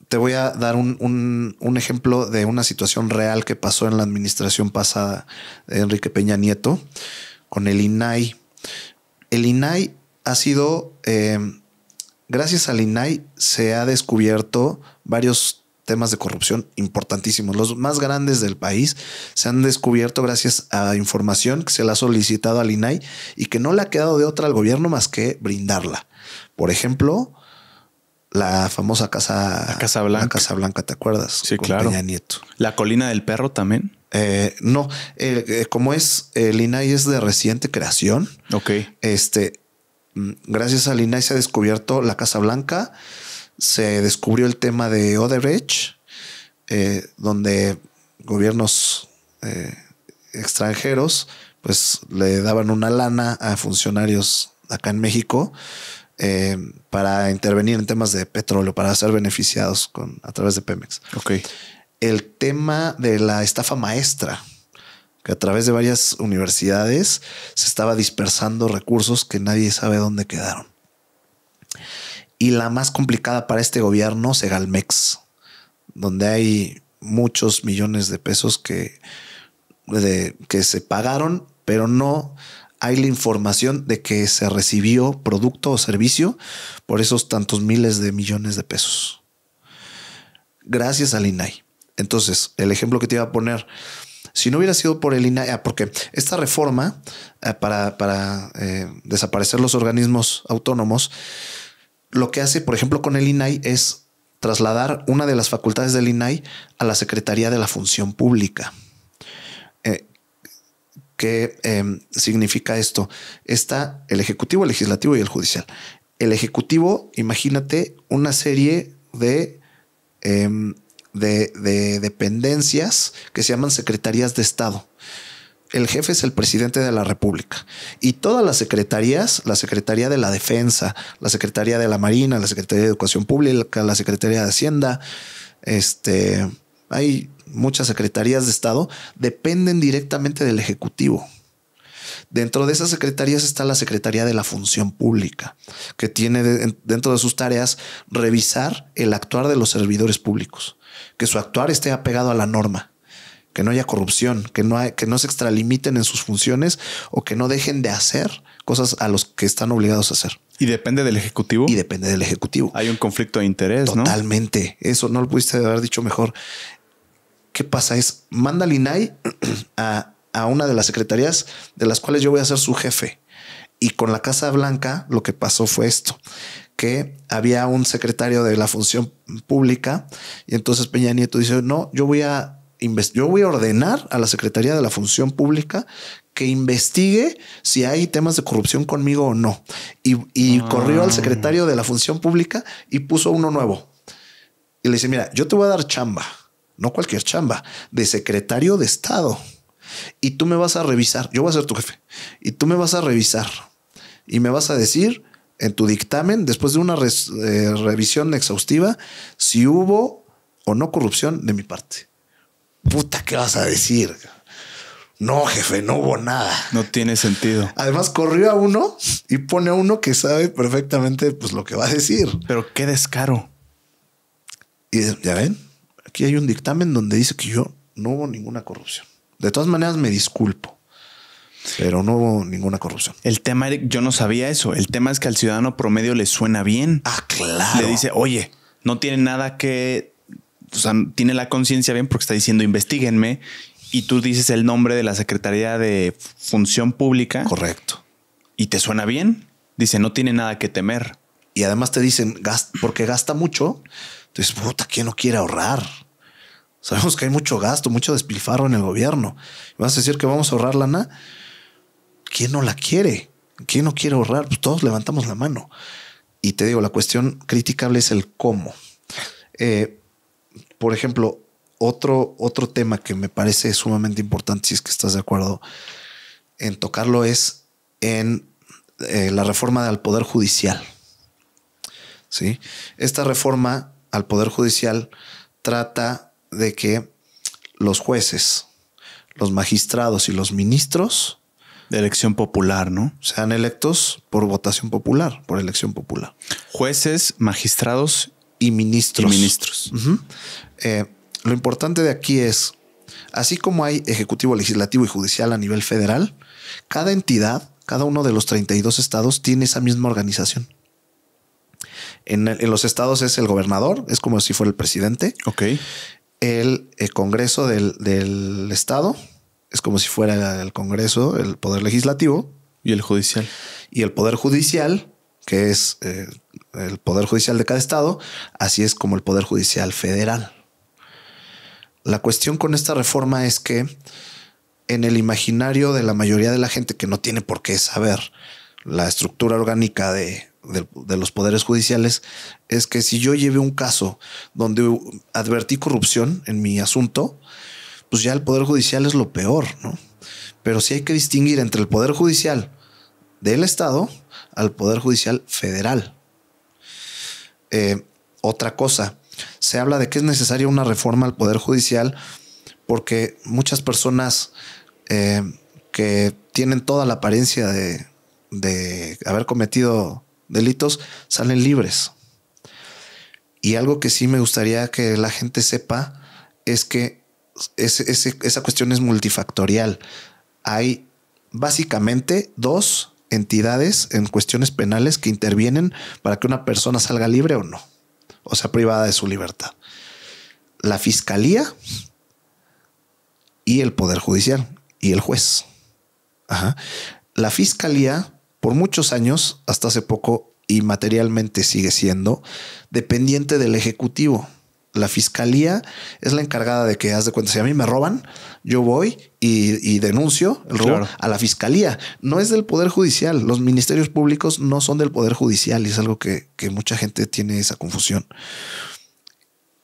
Te voy a dar un ejemplo de una situación real que pasó en la administración pasada de Enrique Peña Nieto con el INAI. El INAI ha sido, gracias al INAI se ha descubierto varios temas de corrupción importantísimos. Los más grandes del país se han descubierto gracias a información que se le ha solicitado al INAI y que no le ha quedado de otra al gobierno más que brindarla. Por ejemplo, la famosa Casa Blanca. La Casa Blanca, ¿te acuerdas? Sí, con claro. Peña Nieto. ¿La Colina del Perro también? No, como el INAI es de reciente creación. Ok. Gracias al INAI se ha descubierto la Casa Blanca. Se descubrió el tema de Odebrecht, donde gobiernos extranjeros pues le daban una lana a funcionarios acá en México para intervenir en temas de petróleo, para ser beneficiados a través de Pemex. Ok. El tema de la estafa maestra, que a través de varias universidades se estaba dispersando recursos que nadie sabe dónde quedaron. Y la más complicada para este gobierno, Segalmex, donde hay muchos millones de pesos que se pagaron, pero no hay la información de que se recibió producto o servicio por esos tantos miles de millones de pesos. Gracias al INAI. Entonces, el ejemplo que te iba a poner, si no hubiera sido por el INAI, porque esta reforma para desaparecer los organismos autónomos, lo que hace, por ejemplo, con el INAI es trasladar una de las facultades del INAI a la Secretaría de la Función Pública. ¿Qué significa esto? Está el Ejecutivo, el Legislativo y el Judicial. El Ejecutivo, imagínate una serie de dependencias que se llaman secretarías de Estado. El jefe es el presidente de la República y todas las secretarías, la Secretaría de la Defensa, la Secretaría de la Marina, la Secretaría de Educación Pública, la Secretaría de Hacienda, hay muchas secretarías de Estado, dependen directamente del Ejecutivo. Dentro de esas secretarías está la Secretaría de la Función Pública, que tiene dentro de sus tareas revisar el actuar de los servidores públicos, que su actuar esté apegado a la norma, que no haya corrupción, que no se extralimiten en sus funciones o que no dejen de hacer cosas a los que están obligados a hacer. ¿Y depende del Ejecutivo? Y depende del Ejecutivo. Hay un conflicto de interés, ¿no? Totalmente. Eso no lo pudiste haber dicho mejor. ¿Qué pasa? Manda al INAI a una de las secretarías de las cuales yo voy a ser su jefe. Y con la Casa Blanca lo que pasó fue esto, que había un secretario de la Función Pública y entonces Peña Nieto dice, no, yo voy a ordenar a la Secretaría de la Función Pública que investigue si hay temas de corrupción conmigo o no. Y corrió al secretario de la Función Pública y puso uno nuevo. Y le dice, mira, yo te voy a dar chamba, no cualquier chamba, de secretario de Estado. Y tú me vas a revisar, yo voy a ser tu jefe, y tú me vas a revisar y me vas a decir en tu dictamen, después de una revisión exhaustiva, si hubo o no corrupción de mi parte. Puta, ¿qué vas a decir? No, jefe, no hubo nada. No tiene sentido. Además, corrió a uno y pone a uno que sabe perfectamente pues, lo que va a decir. Pero qué descaro. Y ya ven, aquí hay un dictamen donde dice que no hubo ninguna corrupción. De todas maneras, me disculpo, pero no hubo ninguna corrupción. El tema, Eric, yo no sabía eso. El tema es que al ciudadano promedio le suena bien. Ah, claro. Le dice, oye, no tiene nada que... O sea, tiene la conciencia bien porque está diciendo investíguenme y tú dices el nombre de la Secretaría de Función Pública. Correcto. Y te suena bien. Dice, no tiene nada que temer. Y además te dicen, porque gasta mucho. Entonces, puta, ¿quién no quiere ahorrar? Sabemos que hay mucho gasto, mucho despilfarro en el gobierno. ¿Vas a decir que vamos a ahorrar lana? ¿Quién no la quiere? ¿Quién no quiere ahorrar? Pues todos levantamos la mano. Y te digo, la cuestión criticable es el cómo. Por ejemplo, otro tema que me parece sumamente importante, si es que estás de acuerdo en tocarlo, es en la reforma al Poder Judicial. ¿Sí? Esta reforma al Poder Judicial trata de que los jueces, los magistrados y los ministros de elección popular, ¿no? Sean electos por votación popular, por elección popular. Jueces, magistrados y ministros. Uh-huh. Lo importante de aquí es, así como hay ejecutivo, legislativo y judicial a nivel federal, cada entidad, cada uno de los 32 estados tiene esa misma organización. En los estados es el gobernador, es como si fuera el presidente. Ok. El Congreso del estado es como si fuera el Congreso, el Poder Legislativo. Y el Judicial. Y el Poder Judicial, que es el Poder Judicial de cada estado, así es como el Poder Judicial federal. La cuestión con esta reforma es que en el imaginario de la mayoría de la gente que no tiene por qué saber la estructura orgánica de los poderes judiciales, es que si yo llevé un caso donde advertí corrupción en mi asunto, pues ya el Poder Judicial es lo peor, ¿no? Pero sí hay que distinguir entre el Poder Judicial del Estado al Poder Judicial federal. Otra cosa, se habla de que es necesaria una reforma al Poder Judicial porque muchas personas que tienen toda la apariencia de haber cometido delitos salen libres. Y algo que sí me gustaría que la gente sepa es que esa cuestión es multifactorial. Hay básicamente dos entidades en cuestiones penales que intervienen para que una persona salga libre o no, o sea, privada de su libertad: la fiscalía y el Poder Judicial y el juez. Ajá. La fiscalía, por muchos años, hasta hace poco, y materialmente sigue siendo dependiente del Ejecutivo. La fiscalía es la encargada de que, haz de cuenta, si a mí me roban, yo voy y denuncio el robo a la fiscalía. No es del Poder Judicial. Los ministerios públicos no son del Poder Judicial y es algo que mucha gente tiene esa confusión.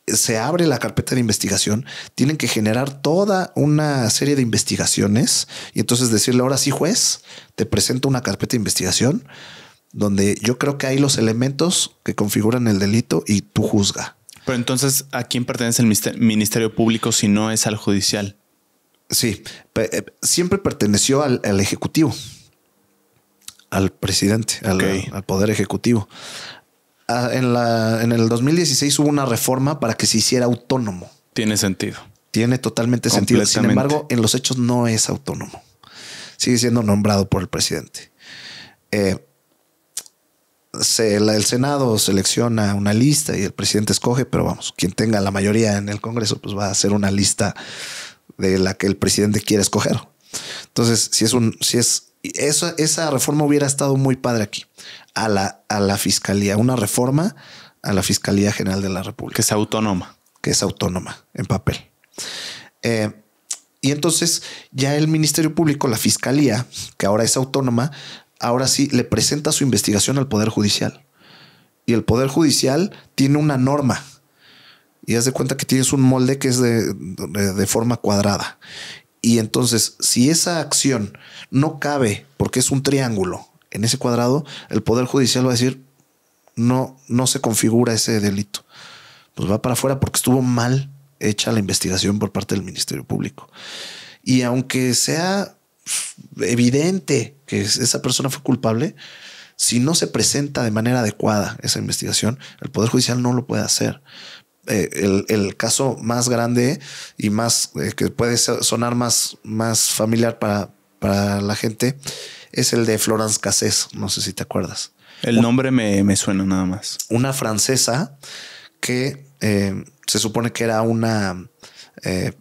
Se abre la carpeta de investigación, tienen que generar toda una serie de investigaciones y entonces decirle: ahora sí, juez, te presento una carpeta de investigación donde yo creo que hay los elementos que configuran el delito y tú juzga. Pero entonces, ¿a quién pertenece el Ministerio Público si no es al judicial? Sí, siempre perteneció al Ejecutivo, al presidente, al Poder Ejecutivo. En el 2016 hubo una reforma para que se hiciera autónomo. Tiene sentido. Tiene totalmente sentido. Sin embargo, en los hechos no es autónomo. Sigue siendo nombrado por el presidente. El Senado selecciona una lista y el presidente escoge, pero vamos, quien tenga la mayoría en el Congreso, pues va a hacer una lista de la que el presidente quiere escoger. Entonces, esa reforma hubiera estado muy padre aquí. A la fiscalía, una reforma a la Fiscalía General de la República. Que es autónoma. Que es autónoma en papel. Y entonces ya el Ministerio Público, la Fiscalía, que ahora es autónoma, ahora sí le presenta su investigación al Poder Judicial. Y el Poder Judicial tiene una norma. Y haz de cuenta que tienes un molde que es de forma cuadrada. Y entonces, si esa acción no cabe porque es un triángulo en ese cuadrado, el Poder Judicial va a decir: no se configura ese delito. Pues va para afuera porque estuvo mal hecha la investigación por parte del Ministerio Público. Y aunque sea evidente que esa persona fue culpable, si no se presenta de manera adecuada esa investigación, el Poder Judicial no lo puede hacer. El caso más grande y más que puede sonar más familiar para la gente es el de Florence Cassés. No sé si te acuerdas. El nombre me suena nada más. Una francesa que se supone que era una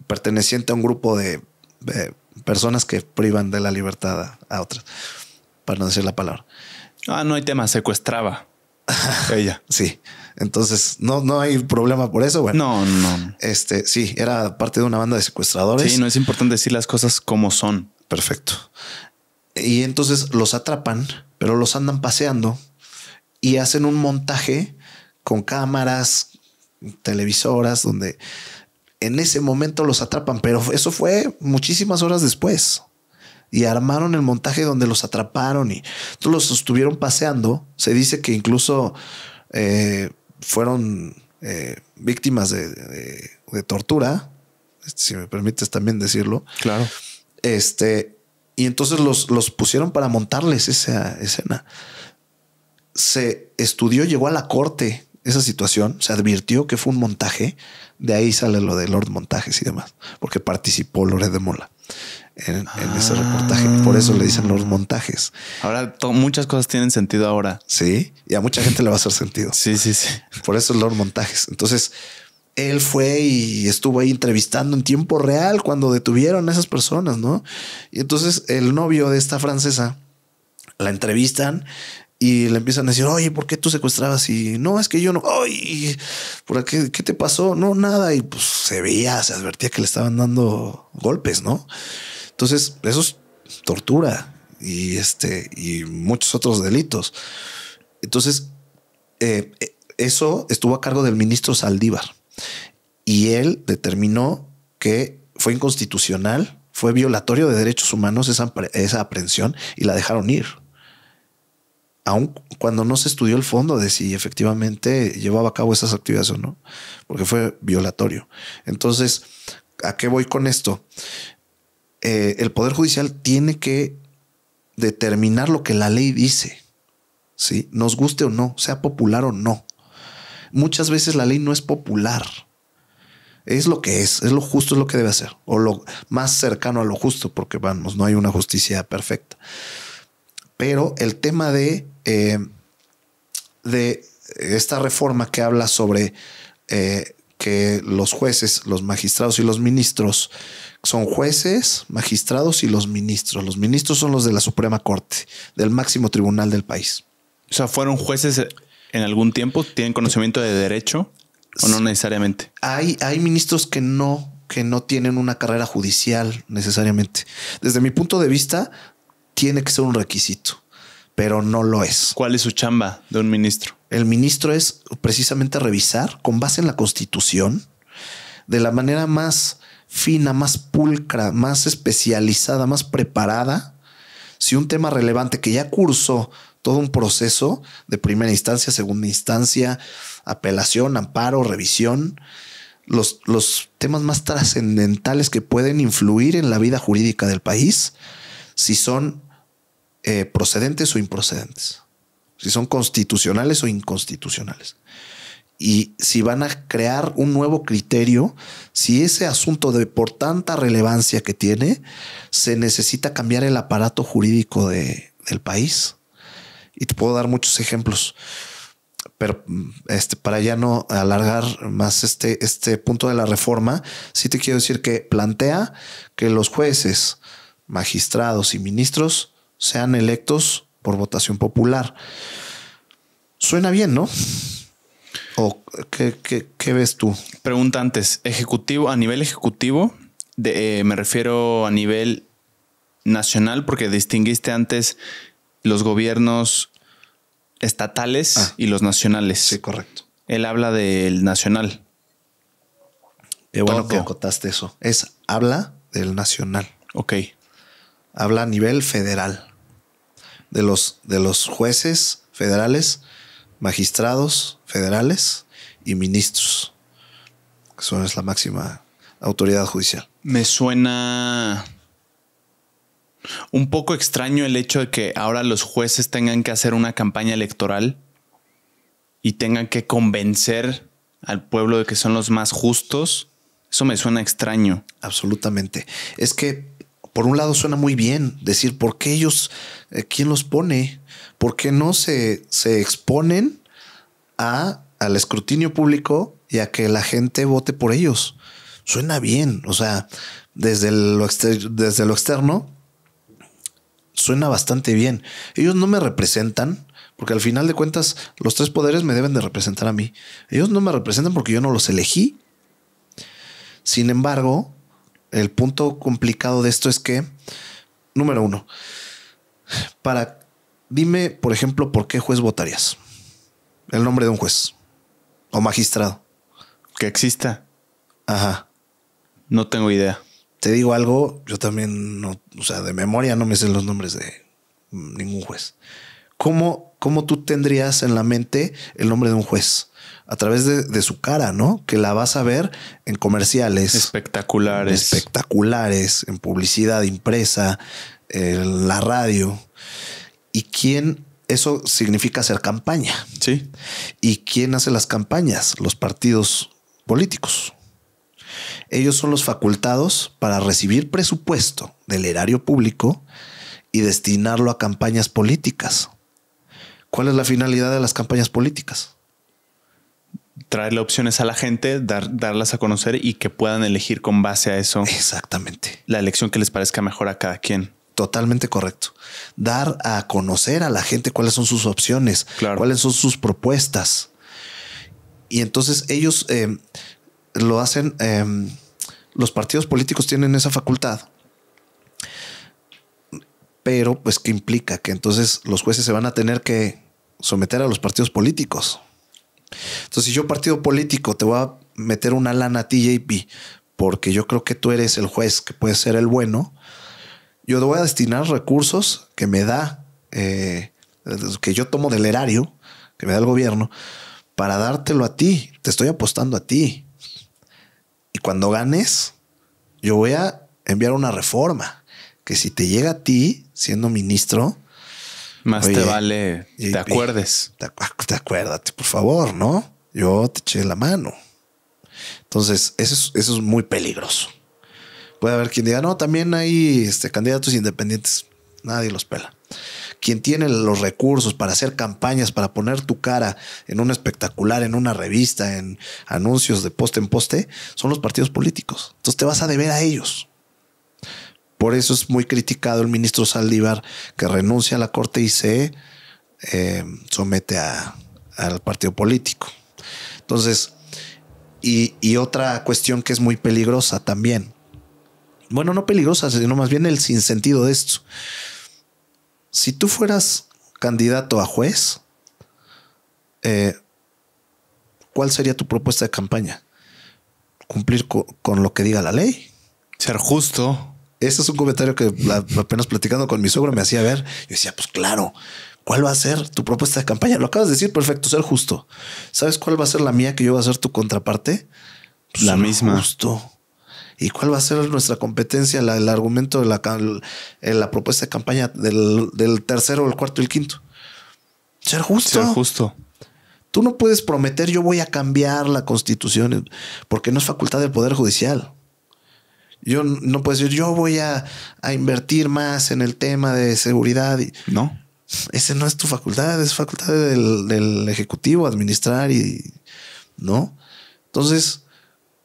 perteneciente a un grupo de personas que privan de la libertad a otras, para no decir la palabra. No hay tema, secuestraba ella. Sí. Entonces no hay problema por eso. Bueno, no. Sí, era parte de una banda de secuestradores. Sí, no es importante decir las cosas como son. Perfecto. Y entonces los atrapan, pero los andan paseando y hacen un montaje con cámaras, televisoras, donde en ese momento los atrapan, pero eso fue muchísimas horas después. Y armaron el montaje donde los atraparon y todos los estuvieron paseando. Se dice que incluso fueron víctimas de tortura, si me permites también decirlo. Claro. Y entonces los pusieron para montarles esa escena. Se estudió, llegó a la corte esa situación, se advirtió que fue un montaje. De ahí sale lo de Lord Montajes y demás, porque participó Loret de Mola en ese reportaje. Por eso le dicen Lord Montajes. Ahora muchas cosas tienen sentido ahora. Sí, y a mucha gente le va a hacer sentido. Sí. Por eso es Lord Montajes. Entonces él fue y estuvo ahí entrevistando en tiempo real cuando detuvieron a esas personas, ¿no? Y entonces el novio de esta francesa la entrevistan y le empiezan a decir: oye, ¿por qué tú secuestrabas? Y no, es que yo no. Oye, ¿por qué te pasó? No, nada. Y pues se advertía que le estaban dando golpes, ¿no? Entonces eso es tortura y muchos otros delitos. Entonces eso estuvo a cargo del ministro Saldívar y él determinó que fue inconstitucional, fue violatorio de derechos humanos esa aprehensión y la dejaron ir. Aun cuando no se estudió el fondo de si efectivamente llevaba a cabo esas actividades o no, porque fue violatorio. Entonces, ¿a qué voy con esto? El Poder Judicial tiene que determinar lo que la ley dice, ¿sí? Nos guste o no, sea popular o no. Muchas veces la ley no es popular. Es lo que es lo justo, es lo que debe hacer, o lo más cercano a lo justo, porque vamos, no hay una justicia perfecta. Pero el tema de esta reforma que habla sobre que los jueces, los magistrados y los ministros son jueces, magistrados y los ministros. Los ministros son los de la Suprema Corte, del máximo tribunal del país. O sea, ¿fueron jueces en algún tiempo? ¿Tienen conocimiento de derecho o no necesariamente? Hay ministros que no tienen una carrera judicial necesariamente. Desde mi punto de vista, tiene que ser un requisito, pero no lo es. ¿Cuál es su chamba de un ministro? El ministro es precisamente revisar con base en la Constitución de la manera más fina, más pulcra, más especializada, más preparada, si un tema relevante que ya cursó todo un proceso de primera instancia, segunda instancia, apelación, amparo, revisión, los temas más trascendentales que pueden influir en la vida jurídica del país, si son procedentes o improcedentes, si son constitucionales o inconstitucionales. Y si van a crear un nuevo criterio, si ese asunto por tanta relevancia que tiene, se necesita cambiar el aparato jurídico del país. Y te puedo dar muchos ejemplos, pero para ya no alargar más este punto de la reforma, sí te quiero decir que plantea que los jueces, magistrados y ministros sean electos por votación popular. Suena bien, ¿no? ¿O qué ves tú? Pregunta antes, ejecutivo, a nivel ejecutivo, me refiero a nivel nacional, porque distinguiste antes los gobiernos estatales y los nacionales. Sí, correcto. Él habla del nacional. Qué bueno que acotaste eso. Habla del nacional. Ok. Habla a nivel federal. De los jueces federales, magistrados federales y ministros, que es la máxima autoridad judicial. Me suena un poco extraño el hecho de que ahora los jueces tengan que hacer una campaña electoral y tengan que convencer al pueblo de que son los más justos. Eso me suena extraño. Absolutamente. Es que por un lado suena muy bien decir por qué ellos, quién los pone, por qué no se exponen al escrutinio público y a que la gente vote por ellos. Suena bien. O sea, desde lo externo suena bastante bien. Ellos no me representan porque al final de cuentas los tres poderes me deben de representar a mí. Ellos no me representan porque yo no los elegí. Sin embargo, el punto complicado de esto es que, número uno, dime, por ejemplo, ¿por qué juez votarías? El nombre de un juez o magistrado. Que exista. Ajá. No tengo idea. Te digo algo, yo también no, o sea, de memoria no me sé los nombres de ningún juez. ¿Cómo tú tendrías en la mente el nombre de un juez? A través de su cara, ¿no? Que la vas a ver en comerciales. Espectaculares, en publicidad impresa, en la radio. ¿Y quién? Eso significa hacer campaña. Sí. ¿Y quién hace las campañas? Los partidos políticos. Ellos son los facultados para recibir presupuesto del erario público y destinarlo a campañas políticas. ¿Cuál es la finalidad de las campañas políticas? Traerle opciones a la gente, darlas a conocer y que puedan elegir con base a eso. Exactamente. La elección que les parezca mejor a cada quien. Totalmente correcto. Dar a conocer a la gente cuáles son sus opciones, claro, cuáles son sus propuestas. Y entonces ellos lo hacen. Los partidos políticos tienen esa facultad. Pero pues ¿qué implica? Que entonces los jueces se van a tener que someter a los partidos políticos. Entonces, si yo partido político te voy a meter una lana a ti, JP, porque yo creo que tú eres el juez que puede ser el bueno, yo te voy a destinar recursos que me da, que yo tomo del erario, que me da el gobierno, para dártelo a ti. Te estoy apostando a ti. Y cuando ganes, yo voy a enviar una reforma que si te llega a ti siendo ministro, más oye, te vale te acuerdes. Te acuérdate, por favor, ¿no? Yo te eché la mano. Entonces, eso es muy peligroso. Puede haber quien diga, no, también hay candidatos independientes. Nadie los pela. Quien tiene los recursos para hacer campañas, para poner tu cara en un espectacular, en una revista, en anuncios de poste en poste, son los partidos políticos. Entonces te vas a deber a ellos. Por eso es muy criticado el ministro Saldívar, que renuncia a la corte y se somete al partido político. Entonces, y otra cuestión que es muy peligrosa también. Bueno, no peligrosa, sino más bien el sinsentido de esto. Si tú fueras candidato a juez, ¿cuál sería tu propuesta de campaña? Cumplir con lo que diga la ley. Ser justo. Ese es un comentario que apenas platicando con mi suegro me hacía ver. Yo decía, pues claro, ¿cuál va a ser tu propuesta de campaña? Lo acabas de decir, perfecto, ser justo. ¿Sabes cuál va a ser la mía que yo voy a ser tu contraparte? Pues la misma. Justo. ¿Y cuál va a ser nuestra competencia? El argumento de la propuesta de campaña del tercero, el cuarto y el quinto. Ser justo. Ser justo. Tú no puedes prometer yo voy a cambiar la Constitución porque no es facultad del Poder Judicial. Yo no puedo decir yo voy a invertir más en el tema de seguridad. No. Ese no es tu facultad, es facultad del Ejecutivo administrar ¿no? Entonces,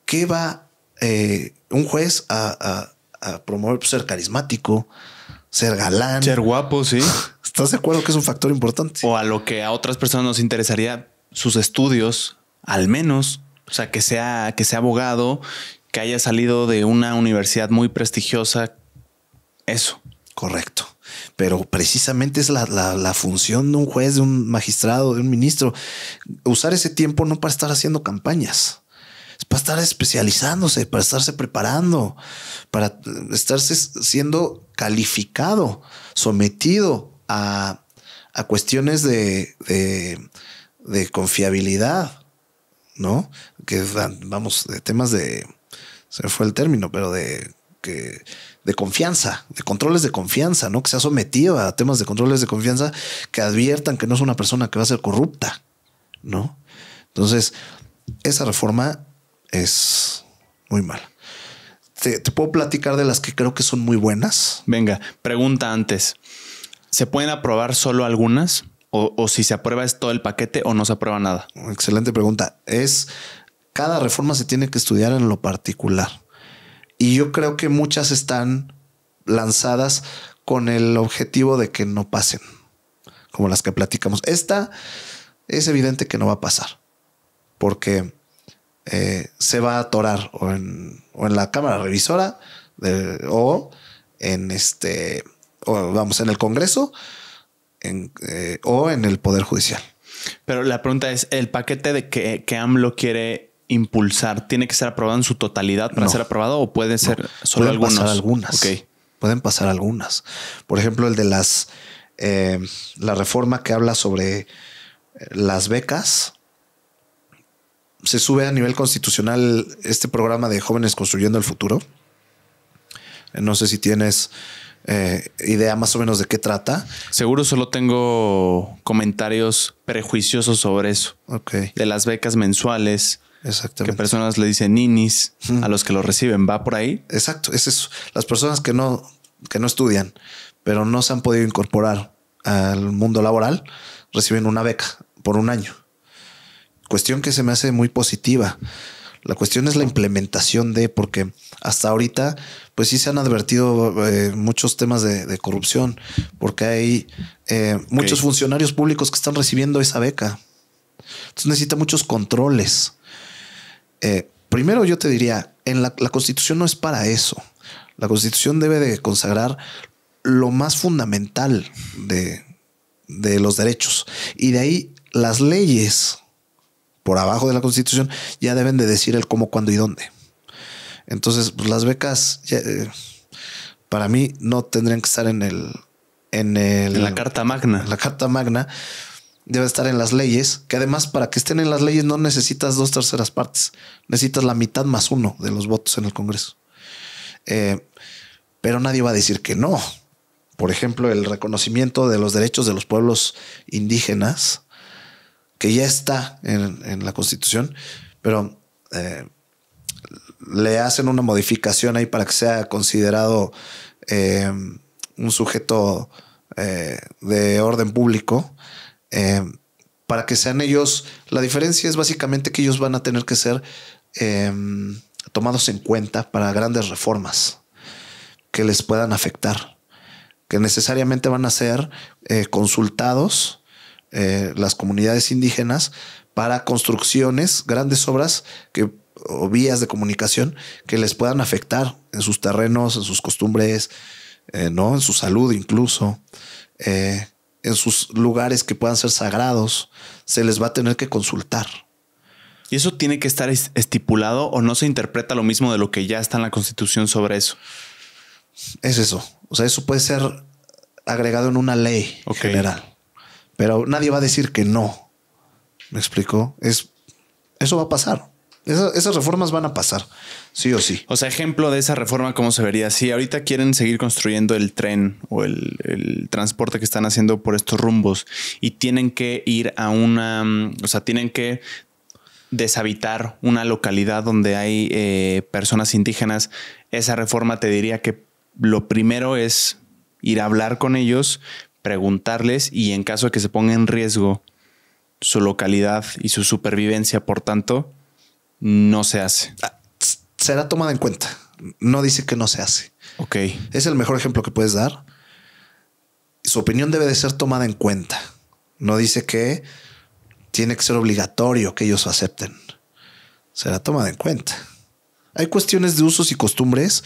¿qué va un juez a promover? Pues, ser carismático, ser galán, ser guapo, sí. ¿Estás de acuerdo que es un factor importante? O a lo que a otras personas nos interesaría, sus estudios, al menos, o sea, que sea abogado, que haya salido de una universidad muy prestigiosa. Eso. Correcto. Pero precisamente es la función de un juez, de un magistrado, de un ministro. Usar ese tiempo no para estar haciendo campañas. Es para estar especializándose, para estarse preparando, para estarse siendo calificado, sometido a cuestiones de confiabilidad, ¿no? Que vamos, de temas se me fue el término, pero de confianza, de controles de confianza, ¿no? Que sea sometido a temas de controles de confianza que adviertan que no es una persona que va a ser corrupta, ¿no? Entonces, esa reforma es muy mala. Te puedo platicar de las que creo que son muy buenas. Venga, pregunta antes. ¿Se pueden aprobar solo algunas? O si se aprueba es todo el paquete o no se aprueba nada. Excelente pregunta. Cada reforma se tiene que estudiar en lo particular. Y yo creo que muchas están lanzadas con el objetivo de que no pasen, como las que platicamos. Esta es evidente que no va a pasar porque se va a atorar o en la Cámara Revisora o en en el Congreso o en el Poder Judicial. Pero la pregunta es, ¿el paquete de que AMLO quiere impulsar tiene que ser aprobado en su totalidad para ser aprobado o puede ser solo algunos? Pueden pasar algunas. Okay. Pueden pasar algunas. Por ejemplo, el de la reforma que habla sobre las becas. Se sube a nivel constitucional este programa de Jóvenes Construyendo el Futuro. No sé si tienes idea más o menos de qué trata. Seguro solo tengo comentarios prejuiciosos sobre eso. Okay. De las becas mensuales. Exactamente. Que personas le dicen ninis a los que lo reciben. ¿Va por ahí? Exacto. Es eso. Las personas que no estudian, pero no se han podido incorporar al mundo laboral, reciben una beca por un año. Cuestión que se me hace muy positiva. La cuestión es la implementación porque hasta ahorita, pues sí se han advertido muchos temas de corrupción, porque hay muchos funcionarios públicos que están recibiendo esa beca. Entonces necesita muchos controles. Primero yo te diría, la Constitución no es para eso. La Constitución debe de consagrar lo más fundamental de los derechos. Y de ahí las leyes por abajo de la Constitución ya deben de decir el cómo, cuándo y dónde. Entonces, pues las becas para mí no tendrían que estar en la Carta Magna. La Carta Magna debe estar en las leyes, que además para que estén en las leyes no necesitas 2/3 partes, necesitas la mitad más 1 de los votos en el Congreso. Pero nadie va a decir que no. Por ejemplo, el reconocimiento de los derechos de los pueblos indígenas, que ya está en la Constitución, pero le hacen una modificación ahí para que sea considerado un sujeto de orden público, para que sean ellos. La diferencia es básicamente que ellos van a tener que ser tomados en cuenta para grandes reformas que les puedan afectar, que necesariamente van a ser consultados las comunidades indígenas para construcciones, grandes obras o vías de comunicación que les puedan afectar en sus terrenos, en sus costumbres, ¿no? En su salud incluso, en sus lugares que puedan ser sagrados. Se les va a tener que consultar. ¿Y eso tiene que estar estipulado o no se interpreta lo mismo de lo que ya está en la Constitución sobre eso? Es eso. O sea, eso puede ser agregado en una ley general, pero nadie va a decir que no. ¿Me explico? Eso va a pasar. Esas reformas van a pasar, sí o sí. O sea, ejemplo de esa reforma, ¿cómo se vería? Si ahorita quieren seguir construyendo el tren o el transporte que están haciendo por estos rumbos y tienen que ir a tienen que deshabitar una localidad donde hay personas indígenas, esa reforma te diría que lo primero es ir a hablar con ellos, preguntarles, y en caso de que se ponga en riesgo su localidad y su supervivencia, por tanto, no se hace. Será tomada en cuenta. No dice que no se hace. Ok. Es el mejor ejemplo que puedes dar. Su opinión debe de ser tomada en cuenta. No dice que tiene que ser obligatorio que ellos acepten. Será tomada en cuenta. Hay cuestiones de usos y costumbres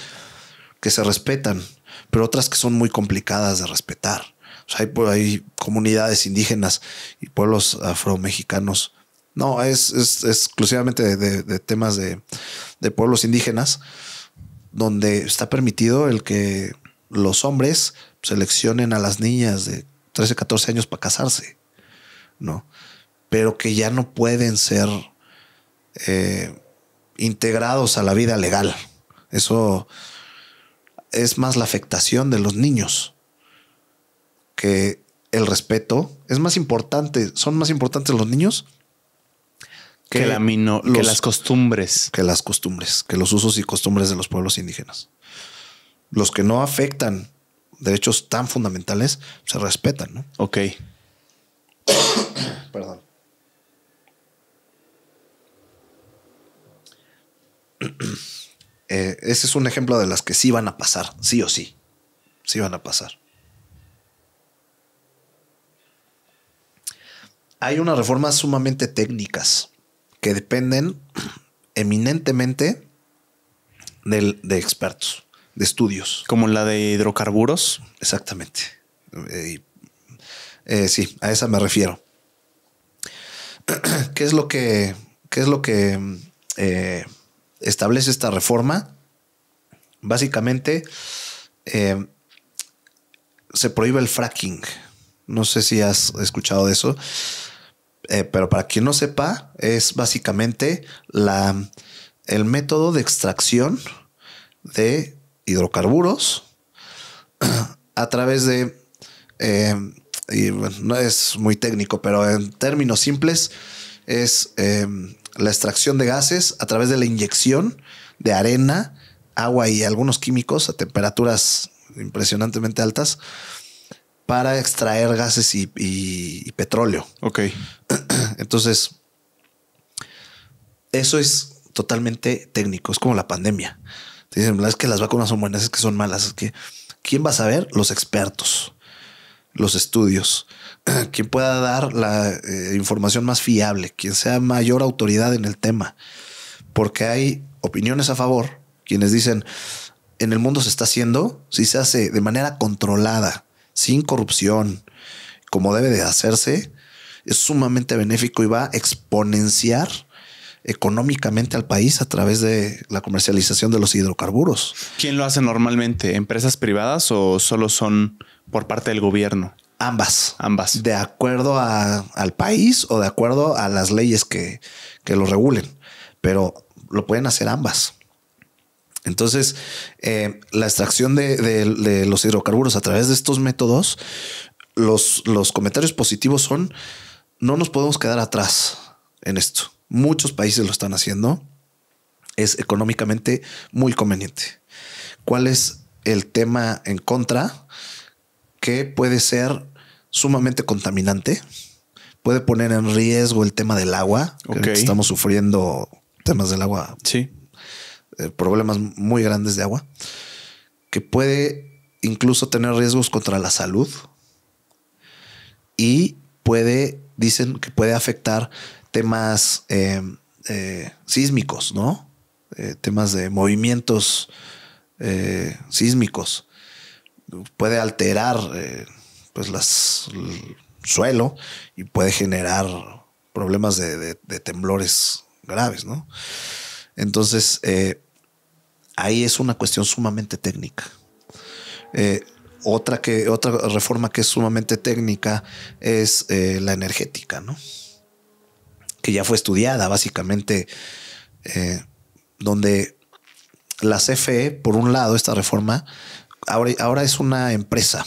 que se respetan, pero otras que son muy complicadas de respetar. O sea, hay comunidades indígenas y pueblos afromexicanos. No, es exclusivamente de temas de pueblos indígenas, donde está permitido el que los hombres seleccionen a las niñas de 13, 14 años para casarse, ¿no? Pero que ya no pueden ser integrados a la vida legal. Eso es más la afectación de los niños que el respeto. Es más importante, son más importantes los niños que las costumbres. Que las costumbres, que los usos y costumbres de los pueblos indígenas. Los que no afectan derechos tan fundamentales se respetan, ¿no? Ok. Perdón. Ese es un ejemplo de las que sí van a pasar, sí o sí. Sí van a pasar. Hay unas reformas sumamente técnicas que dependen eminentemente de expertos, de estudios. Como la de hidrocarburos. Exactamente. Sí, a esa me refiero. ¿Qué es lo que establece esta reforma? Básicamente, se prohíbe el fracking. No sé si has escuchado de eso. Pero para quien no sepa, es básicamente el método de extracción de hidrocarburos a través de, y bueno, no es muy técnico, pero en términos simples es la extracción de gases a través de la inyección de arena, agua y algunos químicos a temperaturas impresionantemente altas para extraer gases y petróleo. Ok. Entonces, eso es totalmente técnico. Es como la pandemia. Te dicen, es que las vacunas son buenas, es que son malas. Es que, ¿quién va a saber? Los expertos, los estudios. Quien pueda dar la información más fiable, quien sea mayor autoridad en el tema. Porque hay opiniones a favor. Quienes dicen, en el mundo se está haciendo, si se hace de manera controlada, sin corrupción, como debe de hacerse, es sumamente benéfico y va a exponenciar económicamente al país a través de la comercialización de los hidrocarburos. ¿Quién lo hace normalmente? ¿Empresas privadas o solo son por parte del gobierno? Ambas. Ambas. De acuerdo al país o de acuerdo a las leyes que lo regulen. Pero lo pueden hacer ambas. Entonces, la extracción de los hidrocarburos a través de estos métodos, los comentarios positivos son: no nos podemos quedar atrás en esto. Muchos países lo están haciendo. Es económicamente muy conveniente. ¿Cuál es el tema en contra? Que puede ser sumamente contaminante. Puede poner en riesgo el tema del agua. Okay. Estamos sufriendo temas del agua. Sí. Problemas muy grandes de agua. Que puede incluso tener riesgos contra la salud. Y dicen que puede afectar temas sísmicos, ¿no? Temas de movimientos sísmicos. Puede alterar pues el suelo y puede generar problemas de temblores graves, ¿no? Entonces, ahí es una cuestión sumamente técnica. Otra reforma que es sumamente técnica es la energética, ¿no? Que ya fue estudiada básicamente, donde la CFE, por un lado, esta reforma, ahora es una empresa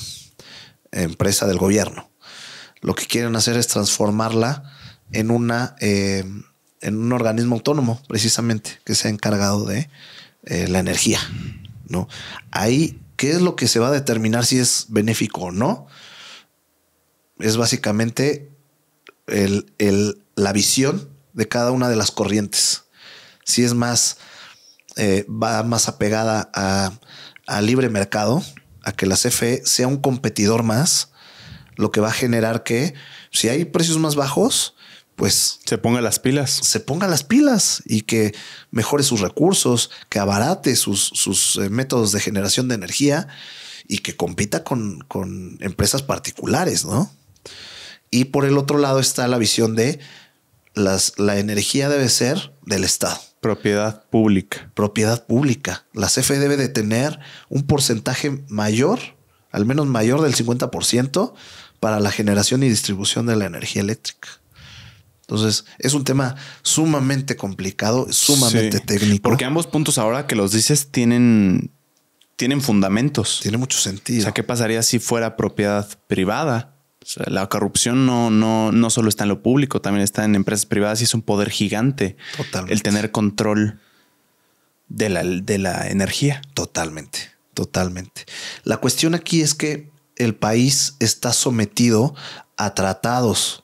del gobierno. Lo que quieren hacer es transformarla en un organismo autónomo, precisamente, que sea encargado de la energía, ¿no? Ahí, ¿qué es lo que se va a determinar si es benéfico o no? Es básicamente la visión de cada una de las corrientes. Si es más, va más apegada a libre mercado, a que la CFE sea un competidor más, lo que va a generar que si hay precios más bajos, pues se ponga las pilas y que mejore sus recursos, que abarate sus métodos de generación de energía y que compita con empresas particulares, ¿no? Y por el otro lado está la visión de la energía debe ser del Estado. Propiedad pública. Propiedad pública. La CFE debe de tener un porcentaje mayor, al menos mayor del 50%, para la generación y distribución de la energía eléctrica. Entonces, es un tema sumamente complicado, sumamente técnico. Porque ambos puntos, ahora que los dices, tienen fundamentos. Tiene mucho sentido. O sea, ¿qué pasaría si fuera propiedad privada? O sea, la corrupción no solo está en lo público, también está en empresas privadas y es un poder gigante. Totalmente. El tener control de la energía. Totalmente. La cuestión aquí es que el país está sometido a tratados,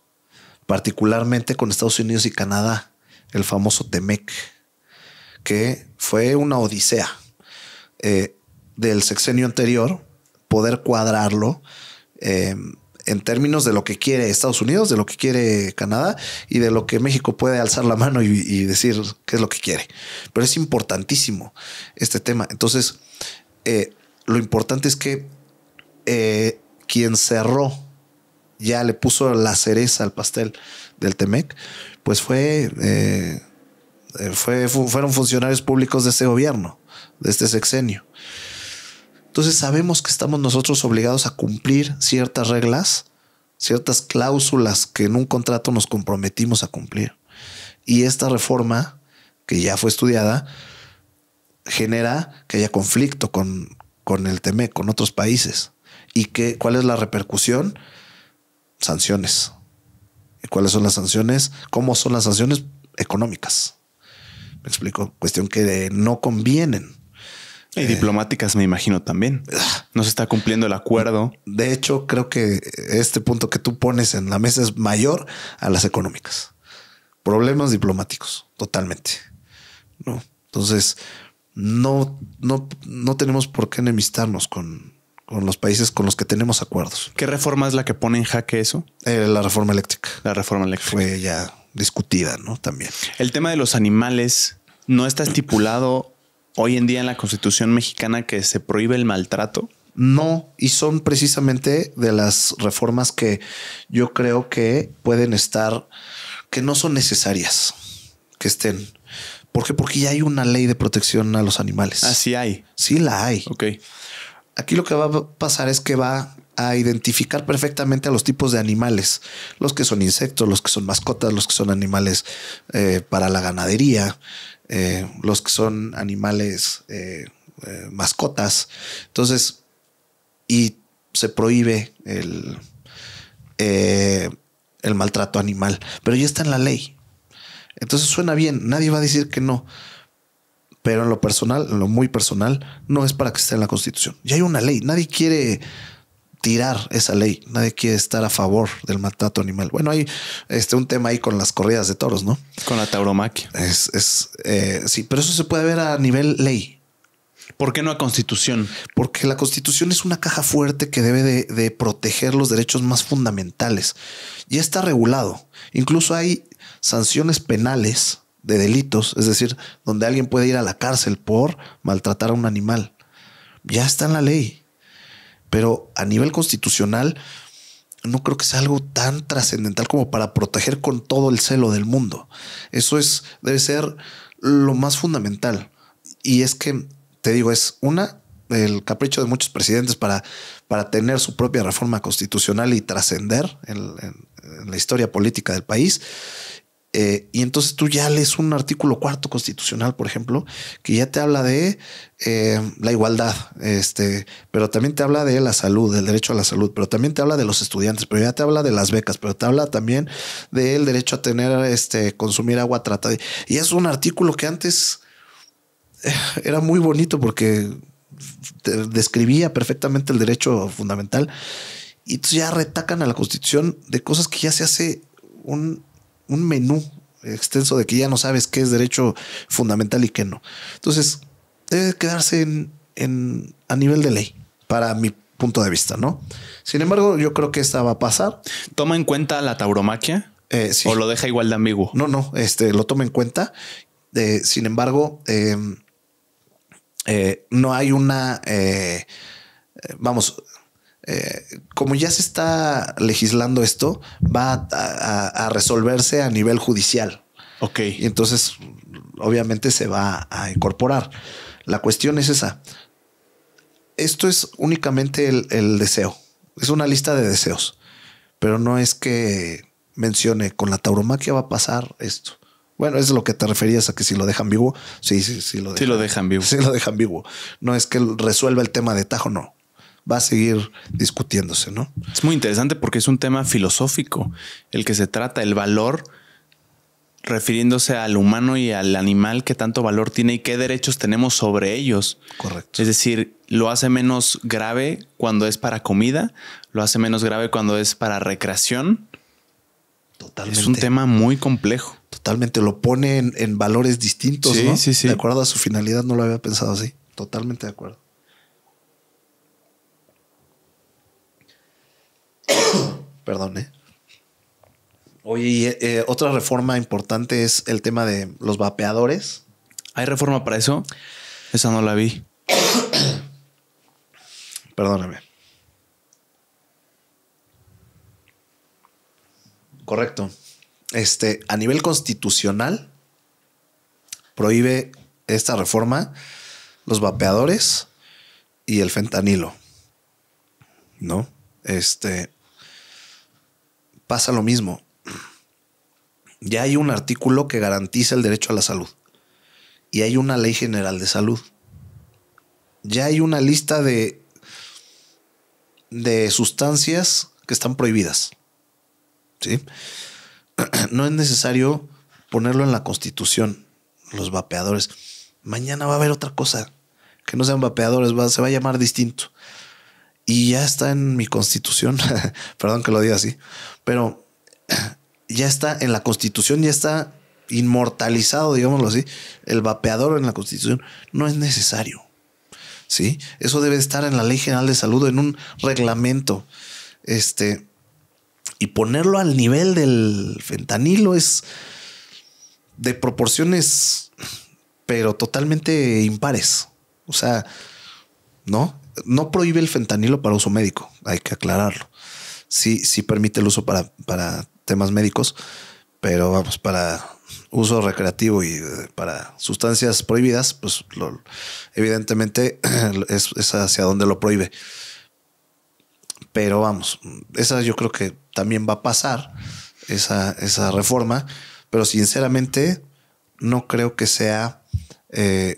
particularmente con Estados Unidos y Canadá, el famoso TEMEC, que fue una odisea del sexenio anterior, poder cuadrarlo en términos de lo que quiere Estados Unidos, de lo que quiere Canadá y de lo que México puede alzar la mano y decir qué es lo que quiere. Pero es importantísimo este tema. Entonces, lo importante es que quien cerró, ya le puso la cereza al pastel del TEMEC, pues fueron funcionarios públicos de ese gobierno, de este sexenio. Entonces sabemos que estamos nosotros obligados a cumplir ciertas reglas, ciertas cláusulas que en un contrato nos comprometimos a cumplir. Y esta reforma, que ya fue estudiada, genera que haya conflicto con el TEMEC, con otros países. ¿Y cuál es la repercusión? Sanciones. ¿Y cuáles son las sanciones? ¿Cómo son las sanciones? Económicas. Me explico. Cuestión que no convienen. Y diplomáticas, me imagino también. No se está cumpliendo el acuerdo. De hecho, creo que este punto que tú pones en la mesa es mayor a las económicas. Problemas diplomáticos, totalmente. ¿No? Entonces, no tenemos por qué enemistarnos con los países con los que tenemos acuerdos. ¿Qué reforma es la que pone en jaque eso? La reforma eléctrica. La reforma eléctrica. Fue ya discutida, ¿no? También. El tema de los animales no está estipulado hoy en día en la Constitución mexicana que se prohíbe el maltrato. No, y son precisamente de las reformas que yo creo que pueden estar, que no son necesarias, que estén. ¿Por qué? Porque ya hay una ley de protección a los animales. Ah, sí hay. Sí la hay. Ok. Aquí lo que va a pasar es que va a identificar perfectamente a los tipos de animales, los que son insectos, los que son mascotas, los que son animales para la ganadería, los que son animales mascotas. Entonces, y se prohíbe el maltrato animal, pero ya está en la ley. Entonces suena bien, nadie va a decir que no. Pero en lo personal, en lo muy personal, no es para que esté en la Constitución. Ya hay una ley. Nadie quiere tirar esa ley. Nadie quiere estar a favor del maltrato animal. Bueno, hay un tema ahí con las corridas de toros, ¿no? Con la tauromaquia. Sí, pero eso se puede ver a nivel ley. ¿Por qué no a Constitución? Porque la Constitución es una caja fuerte que debe de proteger los derechos más fundamentales. Ya está regulado. Incluso hay sanciones penales de delitos, es decir, donde alguien puede ir a la cárcel por maltratar a un animal. Ya está en la ley. Pero a nivel constitucional no creo que sea algo tan trascendental como para proteger con todo el celo del mundo. Eso debe ser lo más fundamental. Y es que, te digo, es el capricho de muchos presidentes para tener su propia reforma constitucional y trascender en la historia política del país. Y entonces tú ya lees un artículo 4º constitucional, por ejemplo, que ya te habla de la igualdad, pero también te habla de la salud, del derecho a la salud, pero también te habla de los estudiantes, pero ya te habla de las becas, pero te habla también del derecho a tener, consumir agua tratada. Y es un artículo que antes era muy bonito porque describía perfectamente el derecho fundamental. Y entonces ya retacan a la Constitución de cosas que ya se hace un menú extenso de que ya no sabes qué es derecho fundamental y qué no. Entonces debe quedarse a nivel de ley, para mi punto de vista, ¿no? Sin embargo, yo creo que esta va a pasar. ¿Toma en cuenta la tauromaquia? Sí. ¿O lo deja igual de ambiguo? No, lo toma en cuenta. Sin embargo, no hay una... como ya se está legislando esto, va a resolverse a nivel judicial. Ok. Y entonces, obviamente, se va a incorporar. La cuestión es esa. Esto es únicamente el deseo. Es una lista de deseos. Pero no es que mencione con la tauromaquia va a pasar esto. Bueno, es lo que te referías a que si lo deja ambiguo. Sí lo deja. Sí lo deja ambiguo. Sí lo deja ambiguo. No es que resuelva el tema de tajo, no. Va a seguir discutiéndose, ¿no? Es muy interesante porque es un tema filosófico el que se trata, el valor, refiriéndose al humano y al animal, qué tanto valor tiene y qué derechos tenemos sobre ellos. Correcto. Es decir, lo hace menos grave cuando es para comida, lo hace menos grave cuando es para recreación. Totalmente. Es un tema muy complejo. Totalmente. Lo pone en valores distintos, sí, ¿no? Sí. De acuerdo a su finalidad, no lo había pensado así. Totalmente de acuerdo. Perdón, Oye, otra reforma importante es el tema de los vapeadores. ¿Hay reforma para eso? Esa no la vi. Perdóname. Correcto. A nivel constitucional prohíbe esta reforma los vapeadores y el fentanilo, ¿no? Pasa lo mismo. Ya hay un artículo que garantiza el derecho a la salud y hay una ley general de salud. Ya hay una lista de sustancias que están prohibidas. ¿Sí? No es necesario ponerlo en la Constitución, los vapeadores. Mañana va a haber otra cosa que no sean vapeadores, se va a llamar distinto. Y ya está en mi Constitución. Perdón que lo diga así, pero ya está en la Constitución, ya está inmortalizado, digámoslo así. El vapeador en la Constitución no es necesario. Sí, eso debe estar en la Ley General de Salud, en un reglamento. Y ponerlo al nivel del fentanilo es de proporciones, pero totalmente impares. O sea, no prohíbe el fentanilo para uso médico, hay que aclararlo. Sí permite el uso para temas médicos, Pero vamos, para uso recreativo y para sustancias prohibidas, pues evidentemente es hacia donde lo prohíbe. Pero vamos, esa yo creo que también va a pasar, esa reforma, pero sinceramente no creo que sea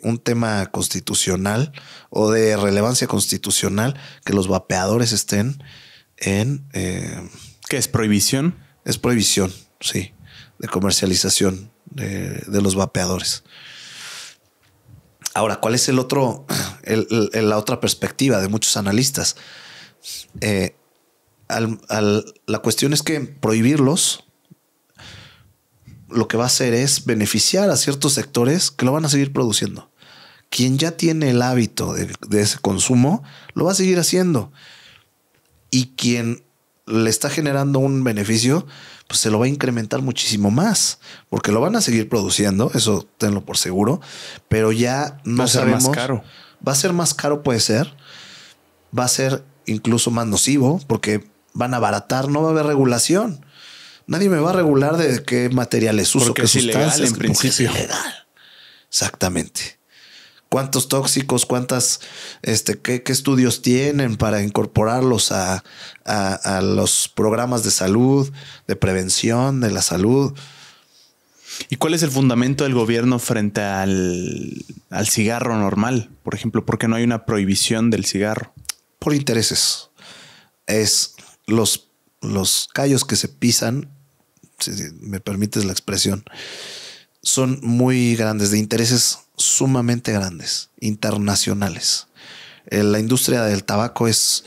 un tema constitucional o de relevancia constitucional que los vapeadores estén en... ¿Qué es prohibición? Es prohibición, sí, de comercialización de los vapeadores. Ahora, ¿cuál es la otra perspectiva de muchos analistas? La cuestión es que prohibirlos lo que va a hacer es beneficiar a ciertos sectores que lo van a seguir produciendo. Quien ya tiene el hábito de ese consumo lo va a seguir haciendo, y quien le está generando un beneficio, pues se lo va a incrementar muchísimo más, porque lo van a seguir produciendo, eso tenlo por seguro, pero ya no sabemos. Va a ser más caro. Va a ser más caro, puede ser. Va a ser incluso más nocivo, porque van a abaratar, no va a haber regulación. Nadie me va a regular de qué materiales uso, porque qué es sustancias. Ilegal, en principio. Es ilegal. Exactamente. ¿Cuántos tóxicos, qué estudios tienen para incorporarlos a los programas de salud, de prevención de la salud? ¿Y cuál es el fundamento del gobierno frente al cigarro normal? Por ejemplo, ¿por qué no hay una prohibición del cigarro? Por intereses. Es los callos que se pisan, si me permites la expresión, son muy grandes, de intereses sumamente grandes, internacionales. La industria del tabaco es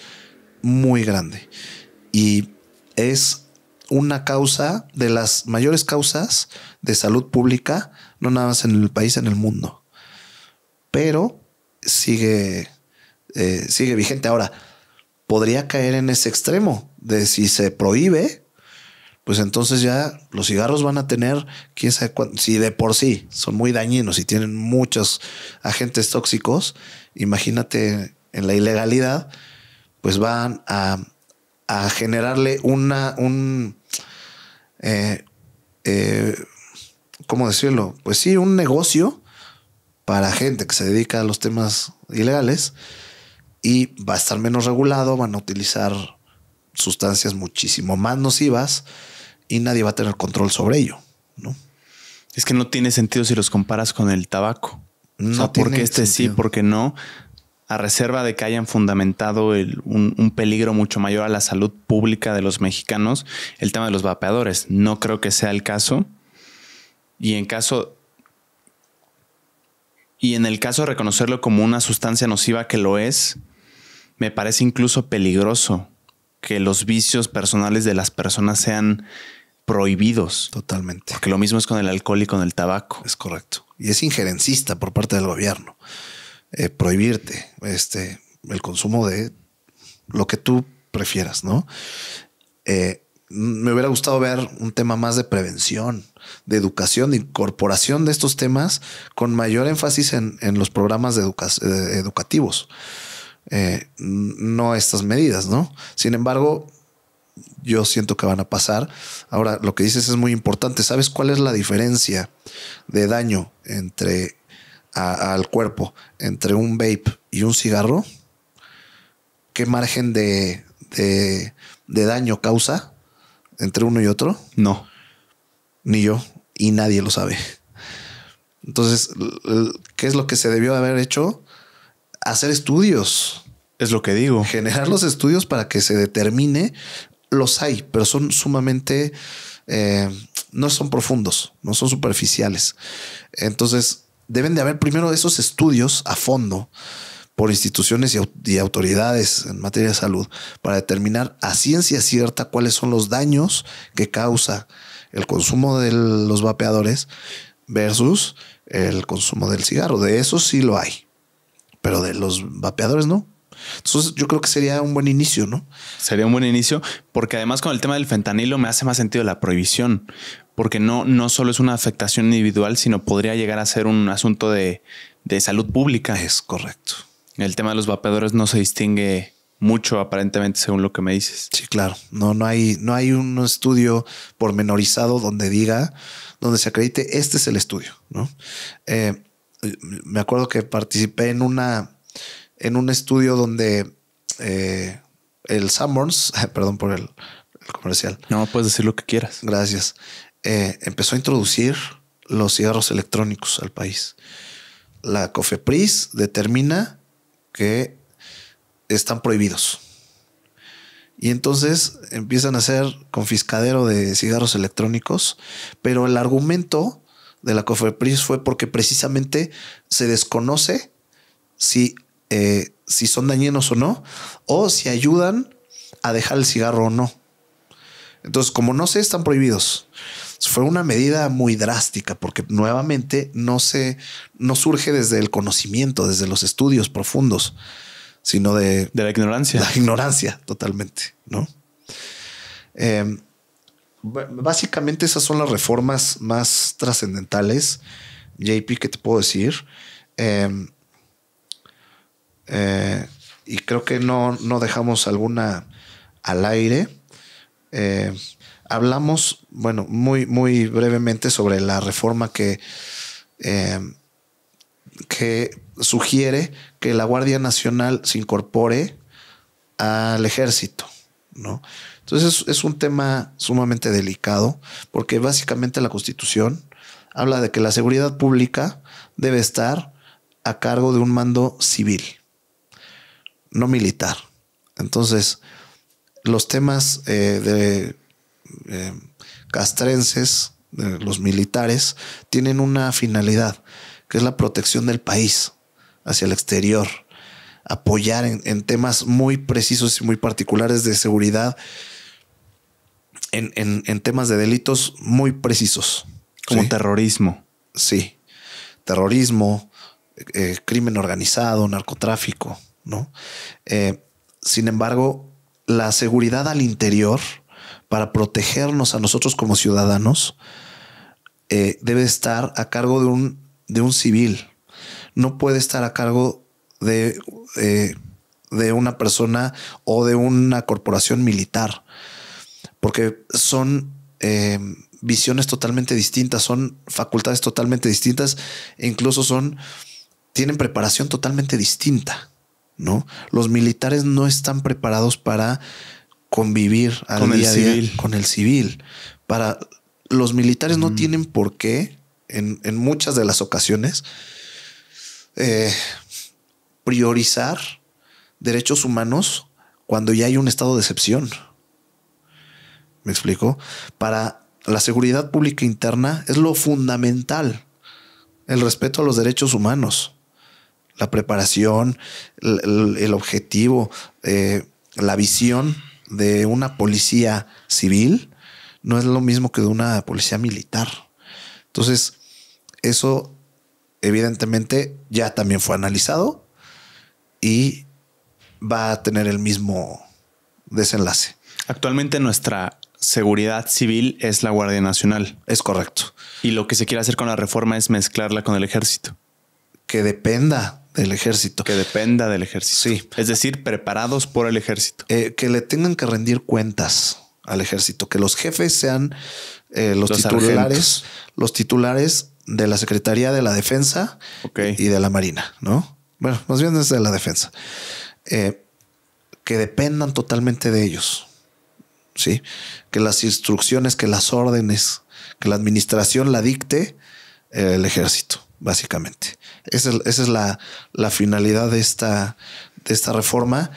muy grande y es una causa de las mayores causas de salud pública, no nada más en el país, en el mundo. Pero sigue vigente. Ahora, podría caer en ese extremo de si se prohíbe, pues entonces ya los cigarros van a tener, quién sabe cuánto, si de por sí son muy dañinos y tienen muchos agentes tóxicos, imagínate en la ilegalidad, pues van a generarle ¿cómo decirlo? Pues sí, un negocio para gente que se dedica a los temas ilegales, y va a estar menos regulado, van a utilizar sustancias muchísimo más nocivas y nadie va a tener control sobre ello, ¿no? Es que no tiene sentido si los comparas con el tabaco. No, o sea, porque este sentido. sí, porque no, a reserva de que hayan fundamentado un peligro mucho mayor a la salud pública de los mexicanos, el tema de los vapeadores. No creo que sea el caso. Y en el caso de reconocerlo como una sustancia nociva, que lo es, me parece incluso peligroso que los vicios personales de las personas sean prohibidos. Totalmente. Porque lo mismo es con el alcohol y con el tabaco. Es correcto. Y es injerencista por parte del gobierno prohibirte el consumo de lo que tú prefieras, ¿no? Me hubiera gustado ver un tema más de prevención, de educación, de incorporación de estos temas con mayor énfasis en los programas educativos. No estas medidas, ¿no? Sin embargo, yo siento que van a pasar. Ahora, lo que dices es muy importante. ¿Sabes cuál es la diferencia de daño al cuerpo entre un vape y un cigarro? ¿Qué margen de daño causa entre uno y otro? No. Ni yo, y nadie lo sabe. Entonces, ¿qué es lo que se debió haber hecho? Hacer estudios. Es lo que digo. Generar los estudios para que se determine. Los hay, pero son sumamente... no son profundos, no son superficiales. Entonces, deben de haber primero esos estudios a fondo por instituciones y autoridades en materia de salud para determinar a ciencia cierta cuáles son los daños que causa el consumo de los vapeadores versus el consumo del cigarro. De eso sí lo hay, pero de los vapeadores no. Entonces yo creo que sería un buen inicio, ¿no? Sería un buen inicio, porque además con el tema del fentanilo me hace más sentido la prohibición, porque no solo es una afectación individual, sino podría llegar a ser un asunto de salud pública. Es correcto. El tema de los vapeadores no se distingue mucho aparentemente según lo que me dices. Sí, claro. No hay un estudio pormenorizado donde se acredite este es el estudio, ¿no? Me acuerdo que participé en un estudio donde el Sanborns, perdón por el comercial. No, puedes decir lo que quieras. Gracias. Empezó a introducir los cigarros electrónicos al país. La COFEPRIS determina que están prohibidos. Y entonces empiezan a hacer confiscadero de cigarros electrónicos, pero el argumento de la COFEPRIS fue porque precisamente se desconoce si son dañinos o si ayudan a dejar el cigarro o no. Entonces, como no sé, están prohibidos. Fue una medida muy drástica porque nuevamente no surge desde el conocimiento, desde los estudios profundos, sino de la ignorancia. La ignorancia, totalmente, ¿no? Básicamente esas son las reformas más trascendentales, JP, que te puedo decir. Y creo que no dejamos alguna al aire. Hablamos, bueno, muy, muy brevemente sobre la reforma que sugiere que la Guardia Nacional se incorpore al ejército, ¿no? Entonces es un tema sumamente delicado porque básicamente la Constitución habla de que la seguridad pública debe estar a cargo de un mando civil, no militar. Entonces, los temas castrenses, de los militares, tienen una finalidad, que es la protección del país hacia el exterior, apoyar en temas muy precisos y muy particulares de seguridad, en temas de delitos muy precisos. Como ¿sí? Terrorismo. Sí, terrorismo, crimen organizado, narcotráfico, ¿no? Sin embargo, la seguridad al interior, para protegernos a nosotros como ciudadanos, debe estar a cargo de un civil. No puede estar a cargo de una persona o de una corporación militar, porque son visiones totalmente distintas, son facultades totalmente distintas e incluso tienen preparación totalmente distinta, ¿no? Los militares no están preparados para convivir al día a día con el civil. Los militares no tienen por qué, en muchas de las ocasiones, priorizar derechos humanos cuando ya hay un estado de excepción. ¿Me explico? Para la seguridad pública interna es lo fundamental, el respeto a los derechos humanos, la preparación, el objetivo, la visión de una policía civil no es lo mismo que de una policía militar. Entonces, eso evidentemente ya también fue analizado y va a tener el mismo desenlace. Actualmente nuestra seguridad civil es la Guardia Nacional. Es correcto. Y lo que se quiere hacer con la reforma es mezclarla con el ejército. Que dependa del ejército. Que dependa del ejército. Sí. Es decir, preparados por el ejército. Que le tengan que rendir cuentas al ejército. Que los jefes sean los titulares de la Secretaría de la Defensa y de la Marina, ¿no? Bueno, más bien desde la Defensa. Que dependan totalmente de ellos. Sí. Que las instrucciones, que las órdenes, que la administración la dicte el ejército, básicamente. Esa es la finalidad de esta reforma,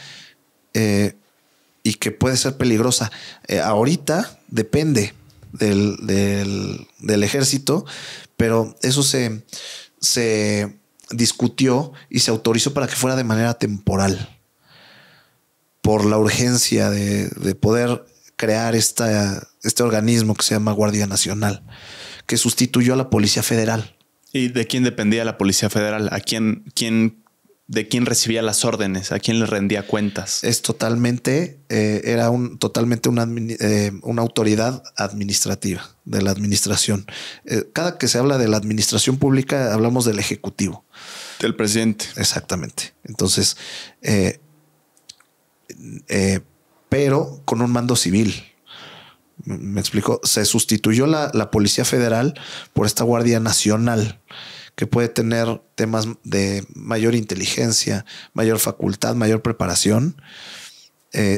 y que puede ser peligrosa. Ahorita depende del ejército, pero eso se discutió y se autorizó para que fuera de manera temporal, por la urgencia de poder crear este organismo que se llama Guardia Nacional, que sustituyó a la Policía Federal. ¿Y de quién dependía la Policía Federal? ¿A de quién recibía las órdenes? ¿A quién le rendía cuentas? Es totalmente, era totalmente una autoridad administrativa de la administración. Cada que se habla de la administración pública, hablamos del ejecutivo. Del presidente. Exactamente. Entonces, pero con un mando civil. Me explico. Se sustituyó la Policía Federal por esta Guardia Nacional, que puede tener temas de mayor inteligencia, mayor facultad, mayor preparación.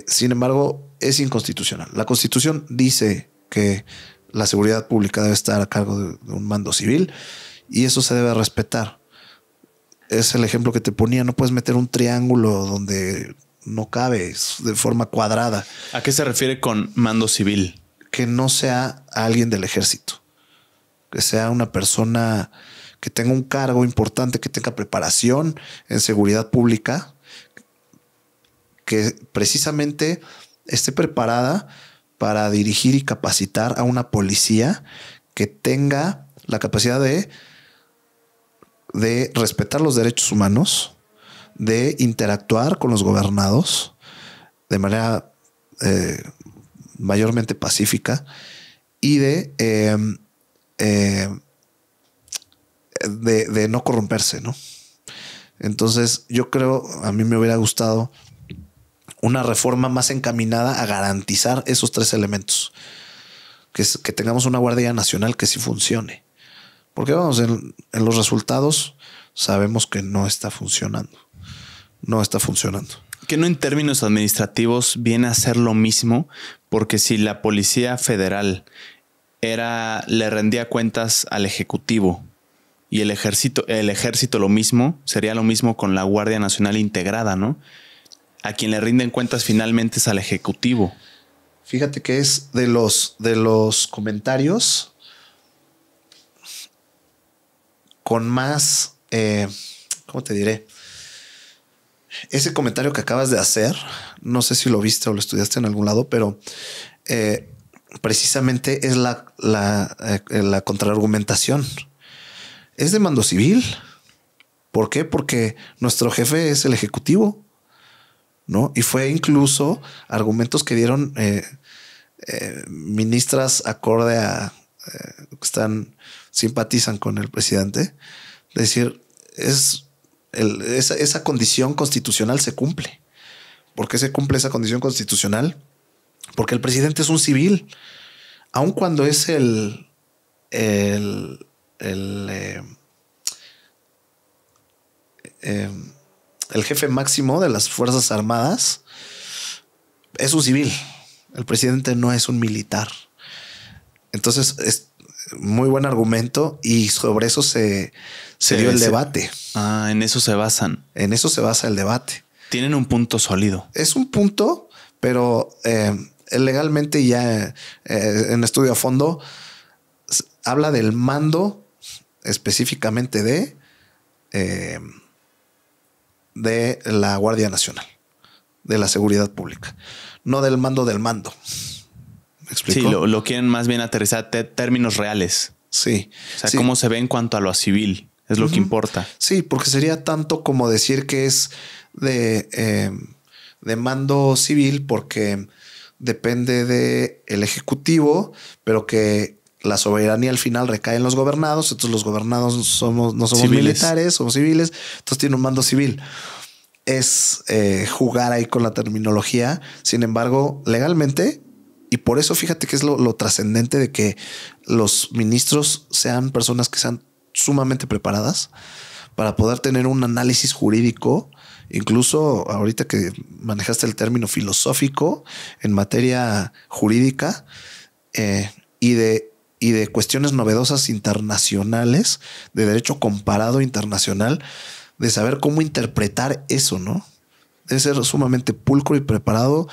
Sin embargo, es inconstitucional. La Constitución dice que la seguridad pública debe estar a cargo de un mando civil y eso se debe respetar. Es el ejemplo que te ponía. No puedes meter un triángulo donde no cabe de forma cuadrada. ¿A qué se refiere con mando civil? Que no sea alguien del ejército, que sea una persona que tenga un cargo importante, que tenga preparación en seguridad pública, que precisamente esté preparada para dirigir y capacitar a una policía que tenga la capacidad de respetar los derechos humanos, de interactuar con los gobernados de manera mayormente pacífica y de no corromperse, ¿no? Entonces yo creo, a mí me hubiera gustado una reforma más encaminada a garantizar esos tres elementos, que tengamos una Guardia Nacional que sí funcione, porque vamos, en los resultados sabemos que no está funcionando. Que no en términos administrativos viene a ser lo mismo, porque si la Policía Federal le rendía cuentas al Ejecutivo y el ejército lo mismo, sería lo mismo con la Guardia Nacional integrada, ¿no? A quien le rinden cuentas finalmente es al Ejecutivo. Fíjate que es de los comentarios con más, ¿cómo te diré? Ese comentario que acabas de hacer, no sé si lo viste o lo estudiaste en algún lado, pero precisamente es la contraargumentación. Es de mando civil. ¿Por qué? Porque nuestro jefe es el Ejecutivo, ¿no? Y fue incluso argumentos que dieron ministras acorde a que simpatizan con el presidente. Es decir, esa condición constitucional se cumple. ¿Por qué se cumple esa condición constitucional? Porque el presidente es un civil, aun cuando es el jefe máximo de las Fuerzas Armadas, es un civil. El presidente no es un militar. Entonces es muy buen argumento y sobre eso se dio el debate. En eso se basan. En eso se basa el debate. Tienen un punto sólido. Es un punto, pero legalmente ya en estudio a fondo habla del mando específicamente de la Guardia Nacional, de la seguridad pública, no del mando del mando. ¿Me explico? Sí, lo quieren más bien aterrizar términos reales. Sí. O sea, cómo se ve en cuanto a lo civil. Es lo que importa. Sí, porque sería tanto como decir que es de mando civil porque depende del Ejecutivo, pero que la soberanía al final recae en los gobernados. Entonces los gobernados no somos civiles. Militares, somos civiles. Entonces tiene un mando civil. Es jugar ahí con la terminología. Sin embargo, legalmente, y por eso fíjate que es lo trascendente de que los ministros sean personas que sean sumamente preparadas para poder tener un análisis jurídico, incluso ahorita que manejaste el término filosófico en materia jurídica y de cuestiones novedosas internacionales, de derecho comparado internacional, de saber cómo interpretar eso, ¿no? Debe ser sumamente pulcro y preparado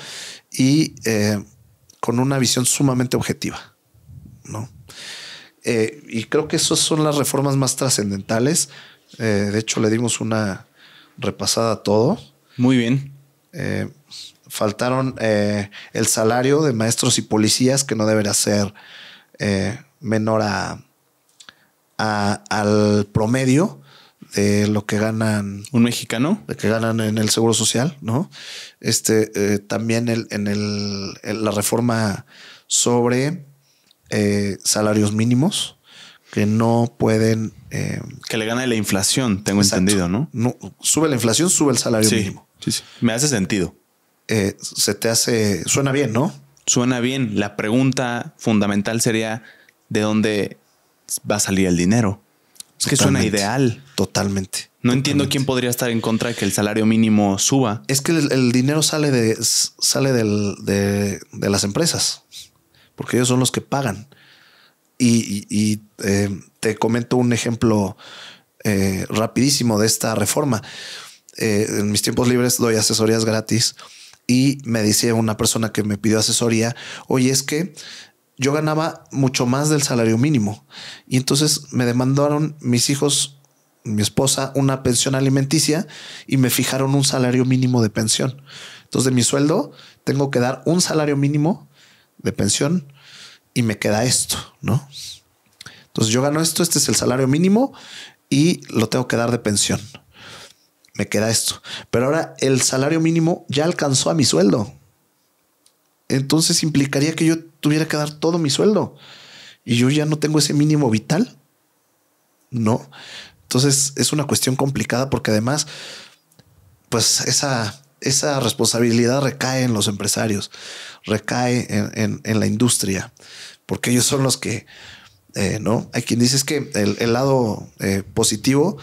y con una visión sumamente objetiva, ¿no? Y creo que esas son las reformas más trascendentales. De hecho, le dimos una repasada a todo. Muy bien. Faltaron el salario de maestros y policías, que no debería ser menor al promedio de lo que ganan un mexicano, de que ganan en el Seguro Social, ¿no? También en la reforma sobre salarios mínimos que no pueden que le gana la inflación, tengo entendido, ¿no? Sube la inflación, sube el salario mínimo. Sí. Me hace sentido. se te hace, suena bien, ¿no? Suena bien. La pregunta fundamental sería ¿de dónde va a salir el dinero? Es que suena ideal. Totalmente. No entiendo quién podría estar en contra de que el salario mínimo suba. Es que el dinero sale de las empresas, porque ellos son los que pagan. Y te comento un ejemplo rapidísimo de esta reforma. En mis tiempos libres doy asesorías gratis y me decía una persona que me pidió asesoría, oye, es que yo ganaba mucho más del salario mínimo y entonces me demandaron mis hijos, mi esposa, una pensión alimenticia y me fijaron un salario mínimo de pensión. Entonces de mi sueldo tengo que dar un salario mínimo de pensión y me queda esto, ¿no? Entonces yo gano esto, este es el salario mínimo y lo tengo que dar de pensión. Me queda esto. Pero ahora el salario mínimo ya alcanzó a mi sueldo. Entonces implicaría que yo tuviera que dar todo mi sueldo y yo ya no tengo ese mínimo vital. No. Entonces es una cuestión complicada porque además, pues esa responsabilidad recae en los empresarios, recae en la industria, porque ellos son los que, no hay quien dice es que el lado positivo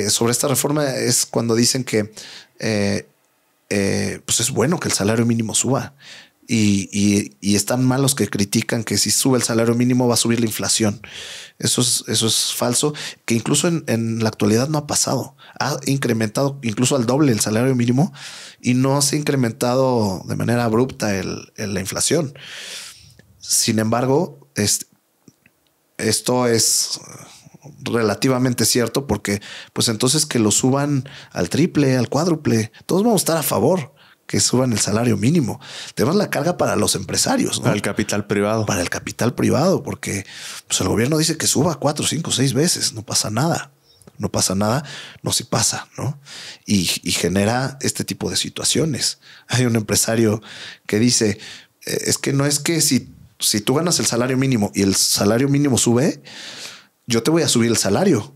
sobre esta reforma es cuando dicen que pues es bueno que el salario mínimo suba. Y están mal los que critican que si sube el salario mínimo va a subir la inflación. Eso es falso, que incluso en la actualidad no ha pasado. Ha incrementado incluso al doble el salario mínimo y no se ha incrementado de manera abrupta la inflación. Sin embargo, esto es relativamente cierto porque pues entonces que lo suban al triple, al cuádruple, todos vamos a estar a favor que suban el salario mínimo. Tenemos la carga para los empresarios, ¿no? Para el capital privado. Para el capital privado, porque pues, el gobierno dice que suba 4, 5, 6 veces. No pasa nada. No pasa nada. No se pasa, ¿no? Y genera este tipo de situaciones. Hay un empresario que dice, es que no es que si tú ganas el salario mínimo y el salario mínimo sube, yo te voy a subir el salario.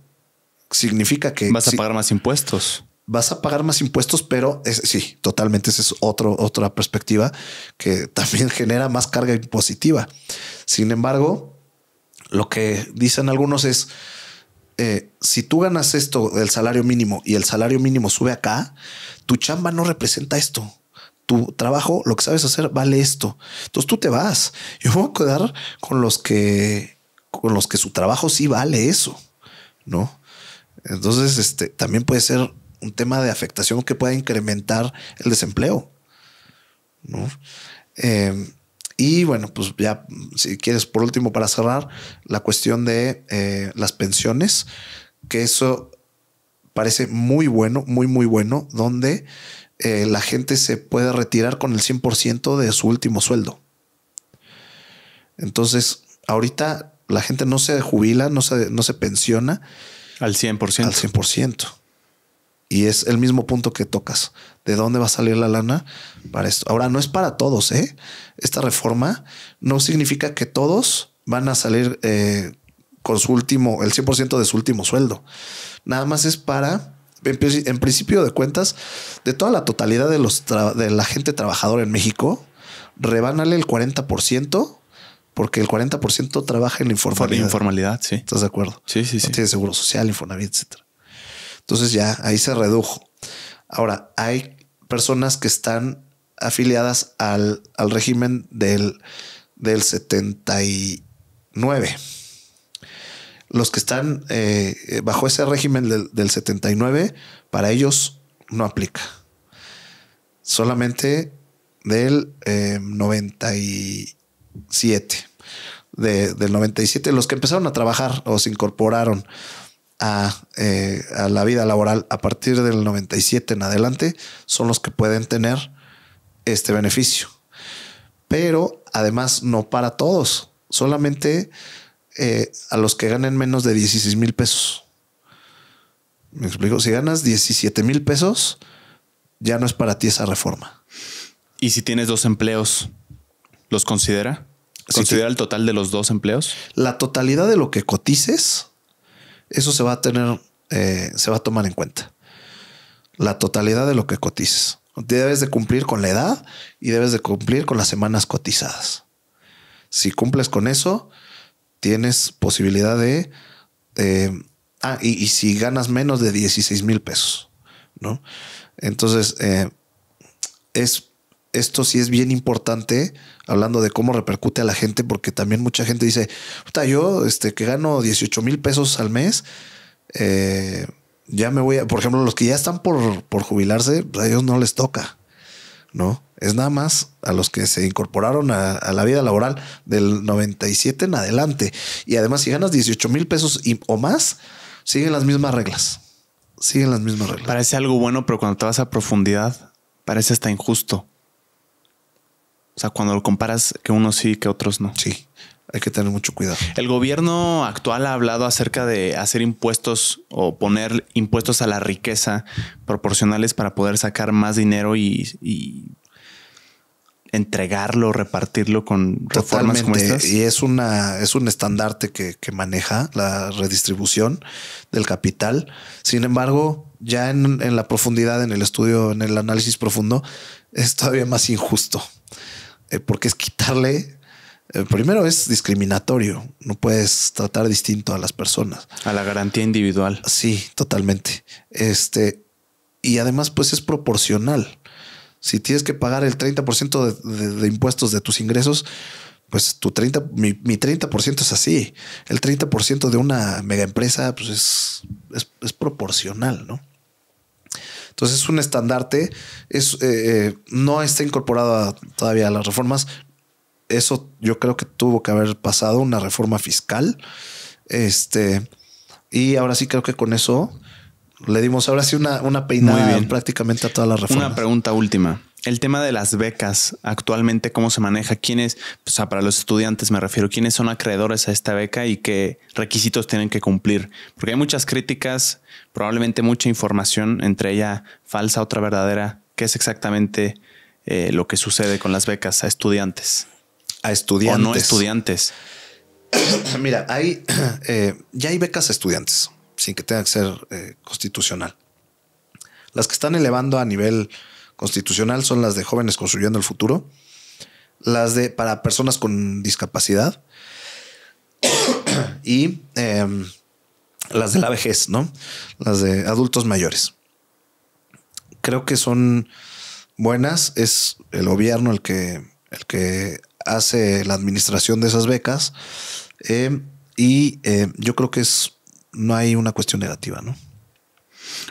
Significa que... Vas a pagar más impuestos. Vas a pagar más impuestos, pero sí, totalmente. Esa es otra perspectiva que también genera más carga impositiva. Sin embargo, lo que dicen algunos es si tú ganas esto del salario mínimo y el salario mínimo sube acá, tu chamba no representa esto. Tu trabajo, lo que sabes hacer, vale esto. Entonces tú te vas. Yo me voy a quedar con los que su trabajo sí vale eso, ¿no? Entonces, también puede ser un tema de afectación que pueda incrementar el desempleo, ¿no? Y bueno, pues ya, si quieres, por último, para cerrar, la cuestión de las pensiones, que eso parece muy bueno, muy, muy bueno, donde la gente se puede retirar con el 100% de su último sueldo. Entonces, ahorita la gente no se jubila, no se pensiona al 100%. Al 100%. Y es el mismo punto que tocas. ¿De dónde va a salir la lana para esto? Ahora, no es para todos, ¿eh? Esta reforma no significa que todos van a salir con el 100% de su último sueldo. Nada más es para, en principio de cuentas, de toda la totalidad de la gente trabajadora en México, rebánale el 40%, porque el 40% trabaja en la informalidad. Informalidad, sí. ¿Estás de acuerdo? Sí. No tiene seguro social, Infonavit, etcétera. Entonces ya ahí se redujo. Ahora hay personas que están afiliadas al régimen del 79. Los que están bajo ese régimen del 79, para ellos no aplica. Solamente del 97. Del 97, los que empezaron a trabajar o se incorporaron a la vida laboral a partir del 97 en adelante son los que pueden tener este beneficio. Pero además no para todos, solamente a los que ganen menos de 16,000 pesos. ¿Me explico? Si ganas 17,000 pesos, ya no es para ti esa reforma. ¿Y si tienes 2 empleos, los considera? ¿Considera el total de los 2 empleos? La totalidad de lo que cotices, eso se va a tomar en cuenta. La totalidad de lo que cotices. Debes de cumplir con la edad y debes de cumplir con las semanas cotizadas. Si cumples con eso, tienes posibilidad de... y si ganas menos de 16,000 pesos, ¿no? Entonces, esto sí es bien importante, hablando de cómo repercute a la gente, porque también mucha gente dice, puta, yo que gano 18,000 pesos al mes, ya me voy a... Por ejemplo, los que ya están por jubilarse, pues a ellos no les toca, ¿no? Es nada más a los que se incorporaron a la vida laboral del 97 en adelante. Y además, si ganas 18,000 pesos o más, siguen las mismas reglas. Parece algo bueno, pero cuando te vas a profundidad, parece hasta injusto. O sea, cuando lo comparas, que unos sí, que otros no. Sí, hay que tener mucho cuidado. El gobierno actual ha hablado acerca de hacer impuestos o poner impuestos a la riqueza proporcionales para poder sacar más dinero y entregarlo, repartirlo con reformas como estas. Y es un estandarte que maneja la redistribución del capital. Sin embargo, ya en la profundidad, en el estudio, en el análisis profundo, es todavía más injusto. Porque es quitarle... primero es discriminatorio. No puedes tratar distinto a las personas. A la garantía individual. Sí, totalmente. Y además, pues es proporcional. Si tienes que pagar el 30% de impuestos de tus ingresos, pues mi 30% es así. El 30% de una mega empresa, pues es proporcional, ¿no? Entonces es un estandarte. No está incorporado todavía a las reformas. Eso yo creo que tuvo que haber pasado una reforma fiscal. Y ahora sí creo que con eso le dimos ahora sí una peinada prácticamente a todas las reformas. Una pregunta última. El tema de las becas, actualmente, ¿cómo se maneja? ¿Quiénes, o sea, para los estudiantes me refiero, quiénes son acreedores a esta beca y qué requisitos tienen que cumplir? Porque hay muchas críticas, probablemente mucha información, entre ella falsa, otra verdadera. ¿Qué es exactamente lo que sucede con las becas a estudiantes? A estudiantes. O no estudiantes. Mira, ya hay becas a estudiantes, sin que tenga que ser constitucional. Las que están elevando a nivel constitucional son las de Jóvenes Construyendo el Futuro, las de para personas con discapacidad y las de la vejez, ¿no? Las de adultos mayores. Creo que son buenas. Es el gobierno el que hace la administración de esas becas y yo creo que no hay una cuestión negativa, ¿no?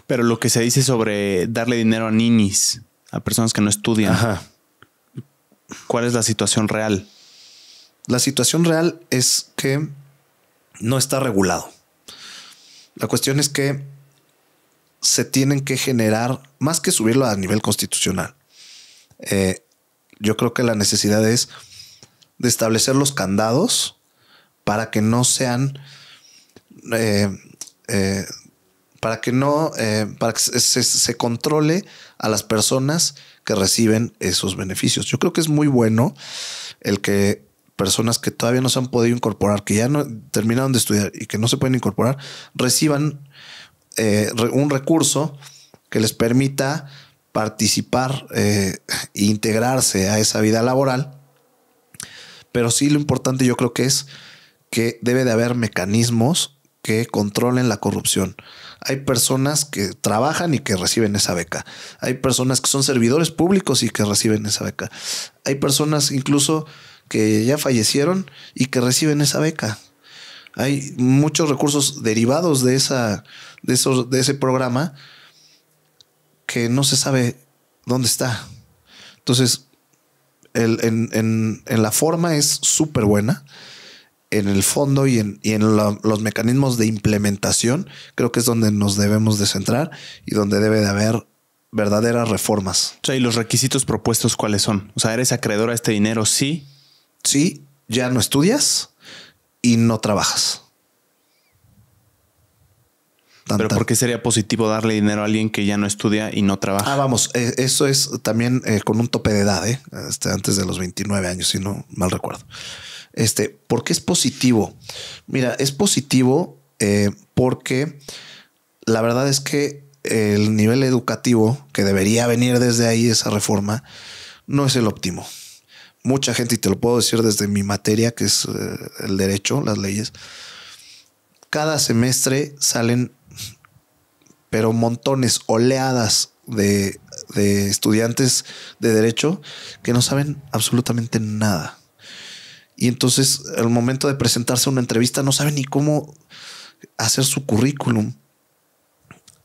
Pero lo que se dice sobre darle dinero a ninis, a personas que no estudian. Ajá. ¿Cuál es la situación real? La situación real es que no está regulado. La cuestión es que se tienen que generar, más que subirlo a nivel constitucional. Yo creo que la necesidad es de establecer los candados para que no sean... para que se controle a las personas que reciben esos beneficios. Yo creo que es muy bueno el que personas que todavía no se han podido incorporar, que ya no terminaron de estudiar y que no se pueden incorporar, reciban un recurso que les permita participar e integrarse a esa vida laboral. Pero sí, lo importante yo creo que es que debe de haber mecanismos que controlen la corrupción. Hay personas que trabajan y que reciben esa beca. Hay personas que son servidores públicos y que reciben esa beca. Hay personas incluso que ya fallecieron y que reciben esa beca. Hay muchos recursos derivados de ese programa que no se sabe dónde está. Entonces, en la forma es súper buena. En el fondo y en los mecanismos de implementación, creo que es donde nos debemos de centrar y donde debe de haber verdaderas reformas. O sea, ¿y los requisitos propuestos cuáles son? O sea, ¿eres acreedor a este dinero? Sí. Sí, ya no estudias y no trabajas. ¿Pero por qué sería positivo darle dinero a alguien que ya no estudia y no trabaja? Vamos, eso es también con un tope de edad, antes de los 29 años, si no mal recuerdo. ¿Por qué es positivo? Mira, es positivo porque la verdad es que el nivel educativo que debería venir desde ahí, esa reforma, no es el óptimo. Mucha gente, y te lo puedo decir desde mi materia, que es el derecho, las leyes, cada semestre salen, pero montones, oleadas de estudiantes de derecho que no saben absolutamente nada. Y entonces, al momento de presentarse a una entrevista, no saben ni cómo hacer su currículum.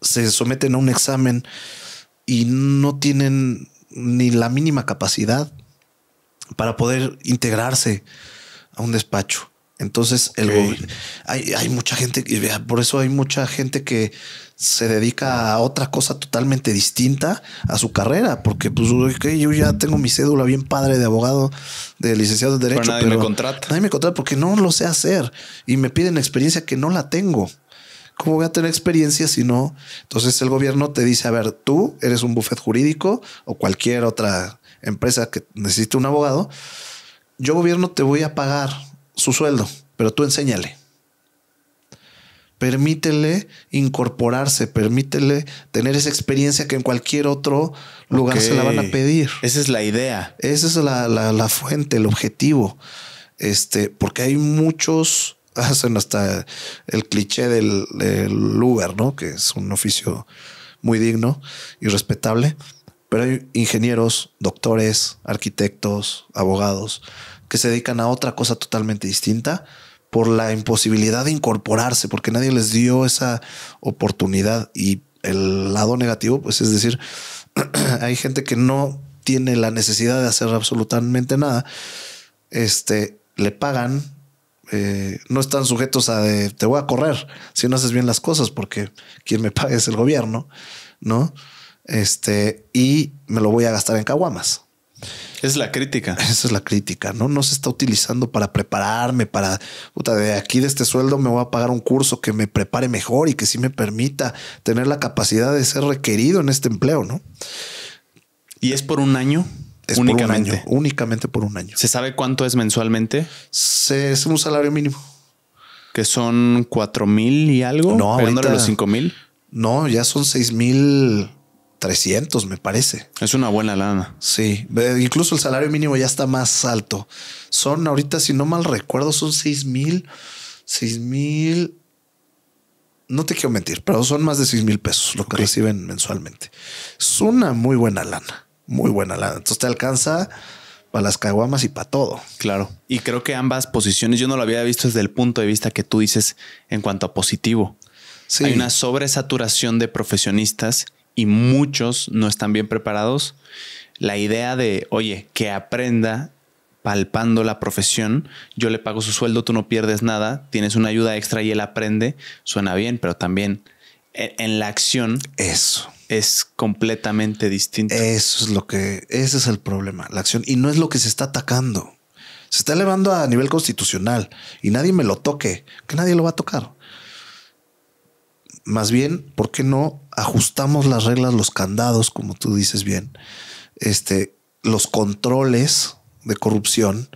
Se someten a un examen y no tienen ni la mínima capacidad para poder integrarse a un despacho. Entonces, hay mucha gente, por eso hay mucha gente que se dedica a otra cosa totalmente distinta a su carrera, porque pues yo ya tengo mi cédula bien padre de abogado, de licenciado en Derecho, pero nadie me contrata. Nadie me contrata porque no lo sé hacer y me piden experiencia que no la tengo. ¿Cómo voy a tener experiencia si no? Entonces el gobierno te dice, a ver, tú eres un bufete jurídico o cualquier otra empresa que necesite un abogado. Yo, gobierno, te voy a pagar su sueldo, pero tú enséñale. Permítele incorporarse, permítele tener esa experiencia que en cualquier otro lugar se la van a pedir. Esa es la idea. Esa es la fuente, el objetivo. Porque hay muchos, hacen hasta el cliché del Uber, ¿no? Que es un oficio muy digno y respetable. Pero hay ingenieros, doctores, arquitectos, abogados que se dedican a otra cosa totalmente distinta por la imposibilidad de incorporarse, porque nadie les dio esa oportunidad. Y el lado negativo, pues es decir, hay gente que no tiene la necesidad de hacer absolutamente nada. Le pagan, no están sujetos a te voy a correr si no haces bien las cosas, porque quien me paga es el gobierno, ¿no? Y me lo voy a gastar en caguamas. Es la crítica. Esa es la crítica, ¿no? No se está utilizando para prepararme, para de aquí de este sueldo me voy a pagar un curso que me prepare mejor y que sí me permita tener la capacidad de ser requerido en este empleo, ¿no? ¿Y es por un año? Es únicamente por un año, únicamente por un año. ¿Se sabe cuánto es mensualmente? Es un salario mínimo. Que son 4,000 y algo. No, pegándole los 5,000. No, ya son 6,300, me parece. Es una buena lana. Sí, incluso el salario mínimo ya está más alto. Son ahorita, si no mal recuerdo, son 6,000. No te quiero mentir, pero son más de 6,000 pesos lo que reciben mensualmente. Es una muy buena lana, muy buena lana. Entonces te alcanza para las caguamas y para todo. Claro. Y creo que ambas posiciones yo no lo había visto desde el punto de vista que tú dices en cuanto a positivo. Sí. Hay una sobresaturación de profesionistas y muchos no están bien preparados. La idea de, oye, que aprenda palpando la profesión, yo le pago su sueldo, tú no pierdes nada, tienes una ayuda extra y él aprende, suena bien, pero también en la acción eso es completamente distinto. Ese es el problema, la acción, y no es lo que se está atacando. Se está elevando a nivel constitucional y nadie me lo toque, que nadie lo va a tocar. Más bien, ¿por qué no ajustamos las reglas, los candados, como tú dices bien, los controles de corrupción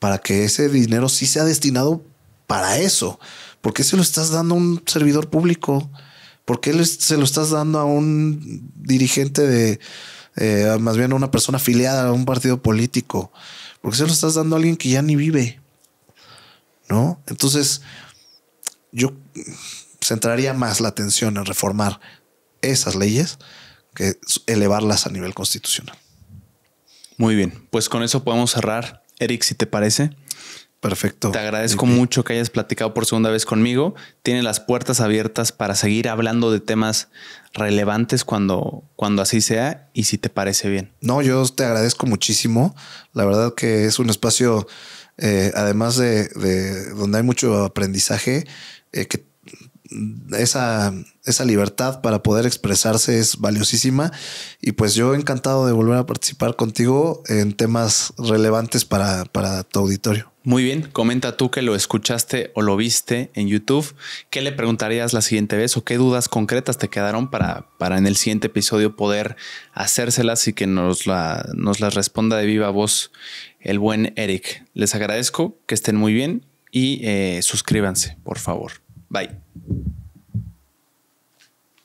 para que ese dinero sí sea destinado para eso? ¿Por qué se lo estás dando a un servidor público? ¿Por qué se lo estás dando a un dirigente más bien a una persona afiliada a un partido político? ¿Por qué se lo estás dando a alguien que ya ni vive? ¿No? Entonces, yo centraría más la atención en reformar esas leyes que elevarlas a nivel constitucional. Muy bien, pues con eso podemos cerrar. Eric, si te parece. Perfecto. Te agradezco mucho que hayas platicado por segunda vez conmigo. Tienes las puertas abiertas para seguir hablando de temas relevantes cuando así sea y si te parece bien. No, yo te agradezco muchísimo. La verdad que es un espacio, además de donde hay mucho aprendizaje, que esa libertad para poder expresarse es valiosísima, y pues yo encantado de volver a participar contigo en temas relevantes para tu auditorio. Muy bien, comenta tú que lo escuchaste o lo viste en YouTube. ¿Qué le preguntarías la siguiente vez o qué dudas concretas te quedaron para en el siguiente episodio poder hacérselas y que nos las responda de viva voz el buen Eric? Les agradezco, que estén muy bien y suscríbanse, por favor. Bye.